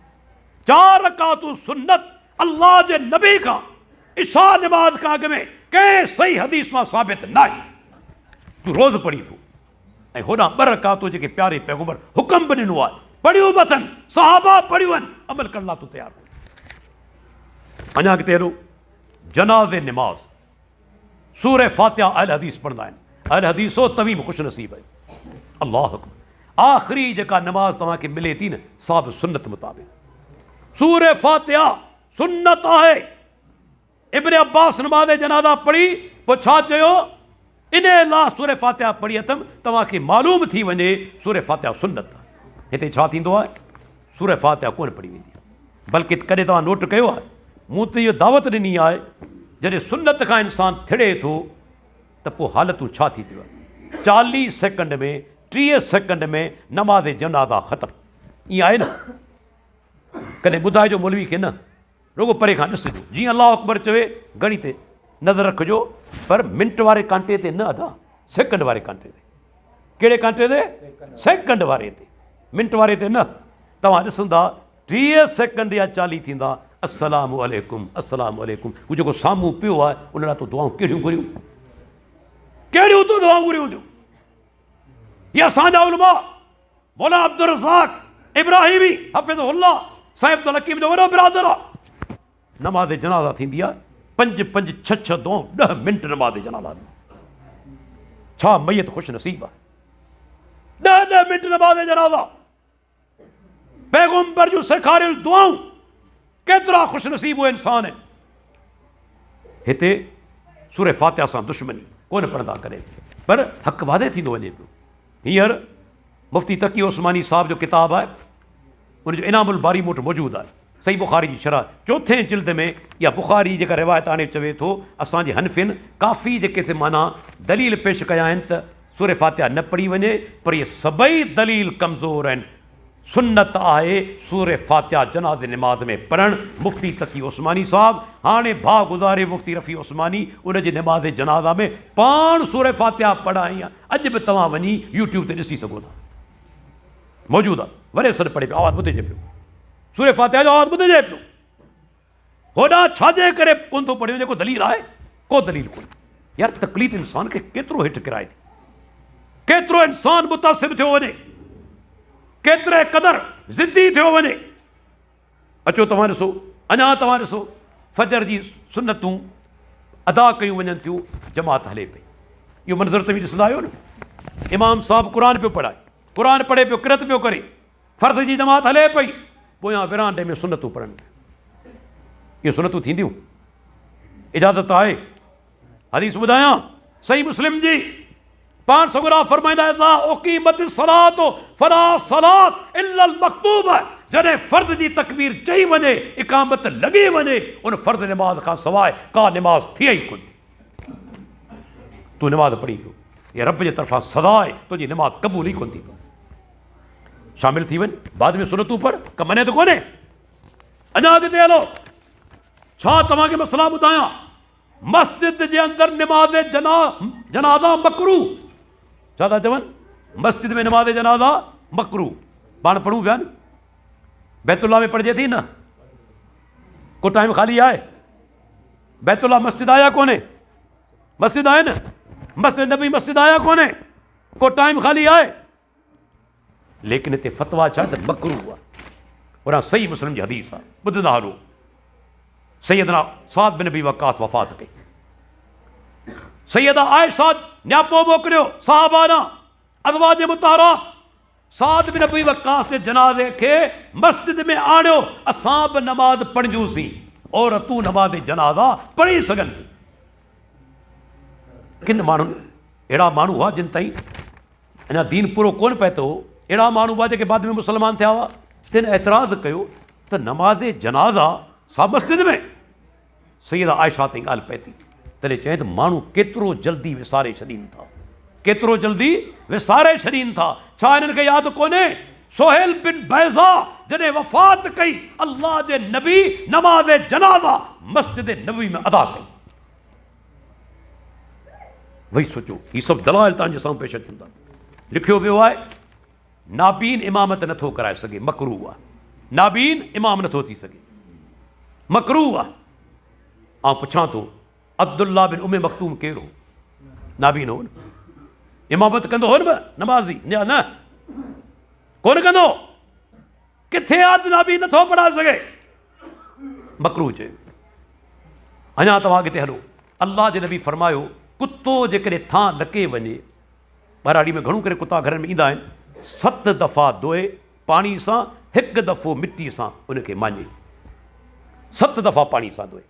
4 रकातूं सुनत अल्लाह जे नबी खां इशा नमाज़ खां अॻु में कंहिं सही हदीस मां साबित न आहे। तूं रोज़ु पढ़ी थो, ऐं होॾां 2 रकातूं जेके प्यारे पैगंबर हुकम बि ॾिनो आहे, पढ़ियूं बि अथनि, सहाबा पढ़ियूं आहिनि, अमल करण लाइ तूं तयारु हो। अञा अॻिते हलो, जनाज़े निमाज़ सूरह फातिहा अहल हदीस पढ़ंदा आहिनि। अहल हदीसो तवीम ख़ुशि नसीब आहे। अल्लाह अकबर, आख़िरी जेका नमाज़ तव्हांखे मिले थी न, सा बि सुन्नत मुताबिक़। सूरह फातिहा सुन्नत आहे। इब्न अब्बास नमाज़ जनाज़ा पढ़ी, पोइ छा चयो? इन लाइ सूरह फातिहा पढ़ी अथमि, तव्हांखे मालूम थी वञे सूरह फातिहा सुन्नत आहे। हिते छा थींदो आहे? सूरह फातिहा कोन पढ़ी वेंदी आहे। बल्कि कॾहिं तव्हां नोट कयो आहे, मूं त इहो दावत ॾिनी आहे, जॾहिं सुन्नत खां इंसानु थिड़े थो त पोइ हालतूं छा थींदियूं आहिनि। 40 सेकंड में 30 सेकंड में नमाज़ जनाज़ा ख़तमु, ईअं आहे न? कॾहिं ॿुधाइजो मौलवी खे न, रुगो परे खां ॾिसिजो, जीअं अलाह अकबर चवे घणी ते नज़र रखिजो, पर मिंट वारे कांटे ते न अदा, सेकंड वारे कांटे ते। कहिड़े कांटे ते? सेकंड वारे ते, मिंट वारे ते न। तव्हां ॾिसंदा 30 सेकंड या 40 थींदा, अस्सलामु अलैकुम अस्सलामु अलैकुम, हू जेको साम्हूं पियो आहे उन लाइ तूं दुआऊं कहिड़ियूं घुरियूं, कहिड़ियूं तूं दुआऊं घुरियूं हूंदियूं। इहा असांजा उलमा मौलाना अब्दुल रज़ाक इब्राहिमी हफ़िज़हुल्लाह साहिब अब्दुल हकीम जो वॾो बिरादर आहे। नमाज़ जनाज़ा थींदी आहे, 5-5 6-6 दुआऊं, 10 मिंट नमाज़ जनाज़ा। छा मैयत ख़ुशि नसीब आहे? 10-10 मिंट नमाज़ जनाज़ा, पैगंबर जूं सेखारियल दुआऊं, केतिरा ख़ुशि नसीब उहे इंसान आहिनि। हिते सूरह फातिहा सां दुश्मनी कोन पढ़ंदा करे, पर हक़ वादे थींदो वञे पियो। हींअर मुफ़्ती तक़ी उस्मानी साहिब जो किताबु आहे, उनजो इनामुल बारी मूं वटि मौजूदु आहे। सही बुखारी जी शरह 4 जिल्द में इहा बुखारी जेका रिवायत आणे चवे थो, असांजे हनफ़ियुनि काफ़ी जेके से माना दलील पेश कया आहिनि त सूरह फातिहा न पढ़ी वञे, पर इहे सभई दलील कमज़ोर आहिनि। सुन्नत आहे सूरह फातिहा जनाज़े निमाज़ में पढ़णु। मुफ़्ती तक़ी उस्मानी साहिबु हाणे भाउ गुज़ारे मुफ़्ती रफ़ी उस्मानी उनजे निमाज़ जनाज़ा में पाण सूरह फातिहा पढ़ाई आहे। अॼु बि तव्हां वञी यूट्यूब ते ॾिसी सघो था, मौजूदु आहे। वॾे सर पढ़े पियो, आवाज़ु ॿुधिजे पियो, सूरह फातिहा जो आवाज़ु ॿुधिजे पियो। होॾां छाजे करे कोन थो पढ़ियो? जेको दलील आहे, को दलील कोन्हे। यार तकलीफ़ इंसान खे केतिरो हेठि किराए थी, केतिरो इंसानु मुतासिर थियो वञे, केतिरे क़दुरु ज़िद्दी थियो वञे। अचो तव्हां ॾिसो, अञा तव्हां ॾिसो, फजर जी सुनतूं अदा कयूं वञनि थियूं, जमात हले पई। इहो मंज़र तव्हां ॾिसंदा आहियो न, इमाम साहिबु क़ुर पियो पढ़ाए, क़ुर पढ़े पियो, किरत पियो करे, फ़र्ज़ जी जमात हले पई, पोयां विरांडे में सुनतूं पढ़नि। इहे सुनतूं थींदियूं? इजाज़त आहे? हदीस ॿुधायां, सही मुस्लिम जी, पाण सगुरा फरमाईंदा फला सलात इल्लल मक्तूबा, जॾहिं फ़र्ज़ जी तकबीर चई वञे, इकामत लॻी वञे, उन फ़र्ज़ निमाज़ खां सवाइ का निमाज़ थिए ई कोन। तूं निमाज़ पढ़ी पियो, इहा रब जे तरफ़ां सदा आहे, तुंहिंजी निमाज़ क़बूल ई कोन थी। शामिल थी वञ, बाद में सुनतूं पढ़, कमु मने त कोन्हे। अञा अॻिते हलो, छा तव्हांखे मसला ॿुधायां? मस्जिद जे अंदरि निमाज़ जनाज़ा मकरू, छा था चवनि? मस्जिद में निमाज़ जनाज़ा मकरू। पाण पढ़ूं पिया न, बैतुल्लाह में पढ़िजे थी न, को टाइम ख़ाली आहे? बैतुल्लाह मस्जिद आया कोन्हे? मस्जिद आहे न, मस्जिद नबी मस्जिद आया कोन्हे? को टाइम ख़ाली आहे? लेकिन हिते फतवा छा त मकरू आहे। और सही मुस्लिम जी हदीस आहे, ॿुधंदा हलो। सैयदना साद बिन नबी वक़ास वफ़ात कई, सैयदा आयशा न्यापो मोकिलियो साहबाना अज़वाज मुताहरात साद बिन अबी वक्कास जे जनाज़े खे मस्जिद में आणियो, असां बि नमाज़ पढ़जूसीं, औरतूं नमाज़ जनाज़ा पढ़ी सघनि थियूं। किन माण्हुनि अहिड़ा माण्हू हुआ जिन ताईं अञा दीन पूरो कोन पए थो, अहिड़ा माण्हू हुआ जेके बाद में मुस्लमान थिया हुआ, तिन एतिराज़ कयो त नमाज़ जनाज़ा सा मस्जिद में। सैयदा आयशा ताईं ॻाल्हि पए थी, तॾहिं चए त माण्हू केतिरो जल्दी विसारे छॾीनि था, केतिरो जल्दी विसारे छॾीनि था। छा हिननि खे यादि कोन्हे सोहेल बिन बैज़ा जॾहिं वफ़ात कई, अल्लाह जे नबी नमाज़ जनाज़ा मस्जिद नबवी में अदा कई। वही सोचो, ही सभु दलाइल तव्हांजे साम्हूं पेश अचनि था। लिखियो वियो आहे नाबीन इमामत नथो कराए सघे, मकरूह आहे। नाबीन इमाम नथो थी सघे, मकरूह आहे। आउं पुछां थो अब्दुल्ला बिन उम्मे मखतूम केरु हो? नाबीन हो न, इमामत कंदो हो न नमाज़ी, या न कोन कंदो? किथे आद नाबीन नथो पढ़ाए सघे, मकरूह चयो। अञा तव्हां अॻिते हलो, अल्लाह जे नबी फरमायो कुतो जेकॾहिं थां लके वञे, ॿाराड़ी में घणो करे कुता घर में ईंदा आहिनि, 7 दफ़ा धोए पाणी सां, 1 दफ़ो मिटी सां उनखे मांजे, 7 दफ़ा पाणी सां धोए,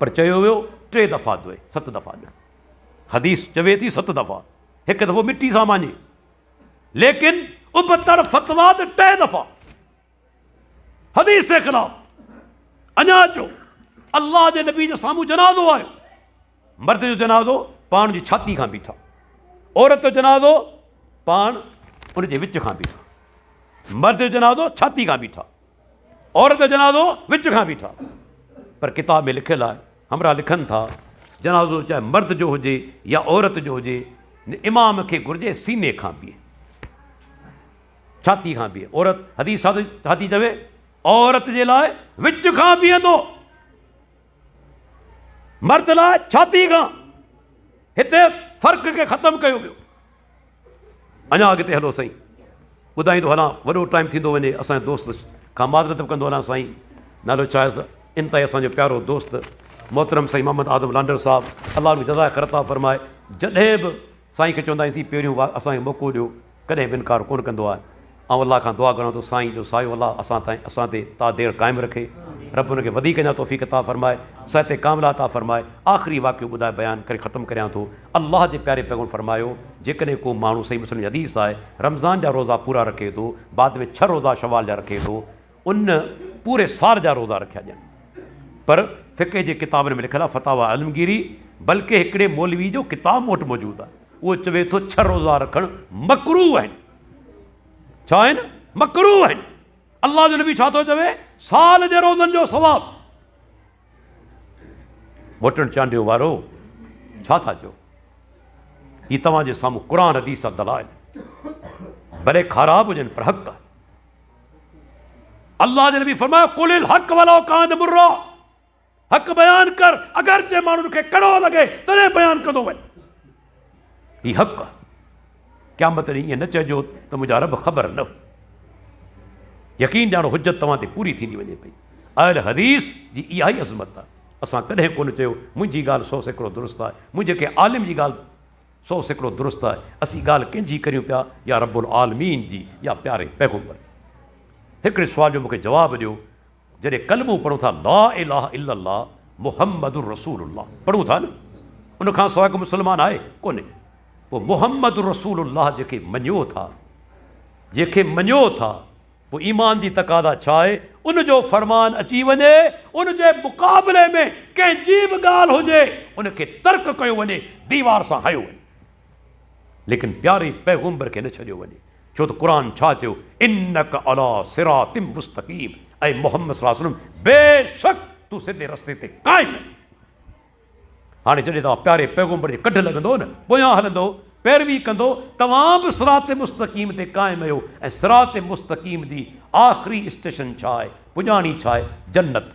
पर चयो वियो 3 दफ़ा धोए, 7 दफ़ा न। हदीस चवे थी 7 दफ़ा, 1 दफ़ो मिटी सां मांजे, लेकिन उबतर फतवा त 3 दफ़ा, हदीस जे ख़िलाफ़। अञा अचो, अल्लाह जे नबी जे साम्हूं जनाज़ो आयो, मर्द जो जनाज़ो पाण जी छाती खां बीठा, औरत जो जनाज़ो पाण उनजे विच खां बीठा। मर्द जो जनाज़ो छाती खां बीठा, औरत जो जनाज़ो विच खां बीठा। पर किताब में लिखियलु आहे, हमरा लिखनि था जनाज़ो चाहे मर्द जो हुजे या औरत जो हुजे, इमाम खे घुर्जे सीने खां बीहे, छाती खां बीहे। औरत हदीस छाती चवे, औरत जे लाइ विच खां बीहंदो, मर्द लाइ छाती खां। हिते फ़र्क़ खे ख़तमु कयो वियो। अञा अॻिते हलो साईं, ॿुधाईंदो हलां, वॾो टाइम थींदो वञे। असांजे दोस्त खां माज़रत कंदो हलां साईं, नालो छा आहे इंतिहा असांजो प्यारो दोस्त मोहतरम साईं मोहम्मद आदम लांडर साहब, अल्लाह जी जज़ा ख़ैरता फरमाए। जॾहिं बि साईं खे चवंदा आहियूं पहिरियों असांखे मौक़ो ॾियो, कॾहिं बि इनकार कोन कंदो आहे। ऐं अल्लाह खां दुआ करियां थो साईं जो सायो अल्लाह असां ते ता देर क़ाइमु रखे, रब हुनखे वधीक अञा तौफ़ीक़ अता फरमाए, सिहत कामिला अता फरमाए। आख़िरी वाक़ियो ॿुधाए बयानु करे ख़तमु करियां थो। अल्लाह जे प्यारे पैगम्बर फरमायो, जेकॾहिं को माण्हू सही मुस्लिम हदीस आहे, रमज़ान जा रोज़ा पूरा रखे थो, बाद में 6 रोज़ा शवाल जा रखे थो, उन पूरे साल जा रोज़ा रखिया ॼण। पर फ़िक़े जे किताबनि में लिखियलु आहे, फतावा आलमगीरी, बल्कि हिकिड़े मौलवी जो किताब मूं वटि मौजूदु आहे, उहो चवे थो 6 रोज़ा रखणु मकरूह आहिनि। छा आहिनि? मकरूह आहिनि। अल्लाह जो नबी छा थो चवे? साल जे रोज़नि जो सवाबु। मोटण चांडियो वारो छा था चओ? ही तव्हांजे साम्हूं क़ुरान हदीस जा दलाइल, भले ख़राब हुजनि पर हक़ आहे। अल्लाह जे नबी फरमायो, कुलिल हक़ वलो कान मुर्रा, हक़ बयान कर, अगर जे माण्हुनि खे कड़ो लॻे तॾहिं बयानु कंदो वञ। ही हक़ आहे। क़यामत ॾींहुं ईअं न चइजो त मुंहिंजा रब ख़बर न हुई। यकीन ॼाणो हुजत तव्हां ते पूरी थींदी वञे पई। अहल हदीस जी इहा ई अज़मत आहे। असां कॾहिं कोन चयो मुंहिंजी ॻाल्हि 100% दुरुस्त आहे, मुंहिंजे के आलिम जी ॻाल्हि 100% दुरुस्त आहे। असीं ॻाल्हि कंहिंजी करियूं पिया, या रब्बुल आलमीन जी, या प्यारे पैगम्बर। हिकिड़े सुवाल जो मूंखे जवाबु ॾियो, जॾहिं कलमो पढ़ूं था ला इलाहा इल्लल्लाह मुहम्मदुर रसूलुल्लाह पढ़ूं था न, उनखां सवाइ को मुस्लमान आहे कोन्हे। पोइ मुहम्मदुर रसूलुल्लाह जेके मञियो था, जंहिंखे मञियो था, पोइ ईमान जी तक़ादा छा आहे? उनजो फरमान अची वञे, उनजे मुक़ाबले में कंहिंजी बि ॻाल्हि हुजे उनखे तर्क कयो वञे, दीवार सां हयो वञे, लेकिन प्यारे पैगम्बर खे न छॾियो वञे। छो त क़ुरान छा चयो? इन्नक अला सिरातिम मुस्तक़ीम, ऐं मोहम्मद सल्लल्लाहु अलैहि वसल्लम बेशक तूं सिधे रस्ते ते क़ाइम आहे। हाणे जॾहिं तव्हां प्यारे पैगम्बर जे कढ लॻंदो न, पोयां हलंदो, पैरवी कंदो, तव्हां बि सिरात मुस्तक़ीम ते क़ाइम आहियो। ऐं सिरात मुस्तक़ीम जी आख़िरी स्टेशन छा आहे? पुॼाणी छा आहे? जन्नत।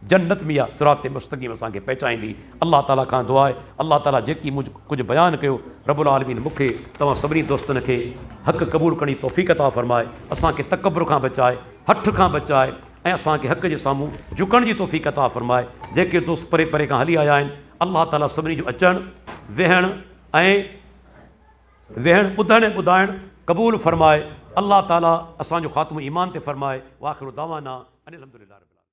जन्नत में इहा सिरात मुस्तक़ीम असांखे पहचाईंदी। अल्लाह ताला खां दुआ आहे, अल्लाह ताला जेकी कुझु बयानु कयो, रब्बुल आलमीन मूंखे तव्हां सभिनी दोस्तनि खे हक़ क़बूल करणी तौफ़ीक़ अता फरमाए, असांखे तकब्बुर खां बचाए, हठ खां बचाए, ऐं असांखे हक़ जे साम्हूं झुकण जी तौफ़ीक़ अता फरमाए। जेके दोस्त परे परे खां हली आया आहिनि, अल्लाह ताला सभिनी जो अचणु वेहण ॿुधण ॿुधाइण क़बूल फरमाए। अल्लाह ताला असांजो ख़ात्मो ईमान ते फरमाए। वाखिर दावाना अनिल हम्दुलिल्लाह।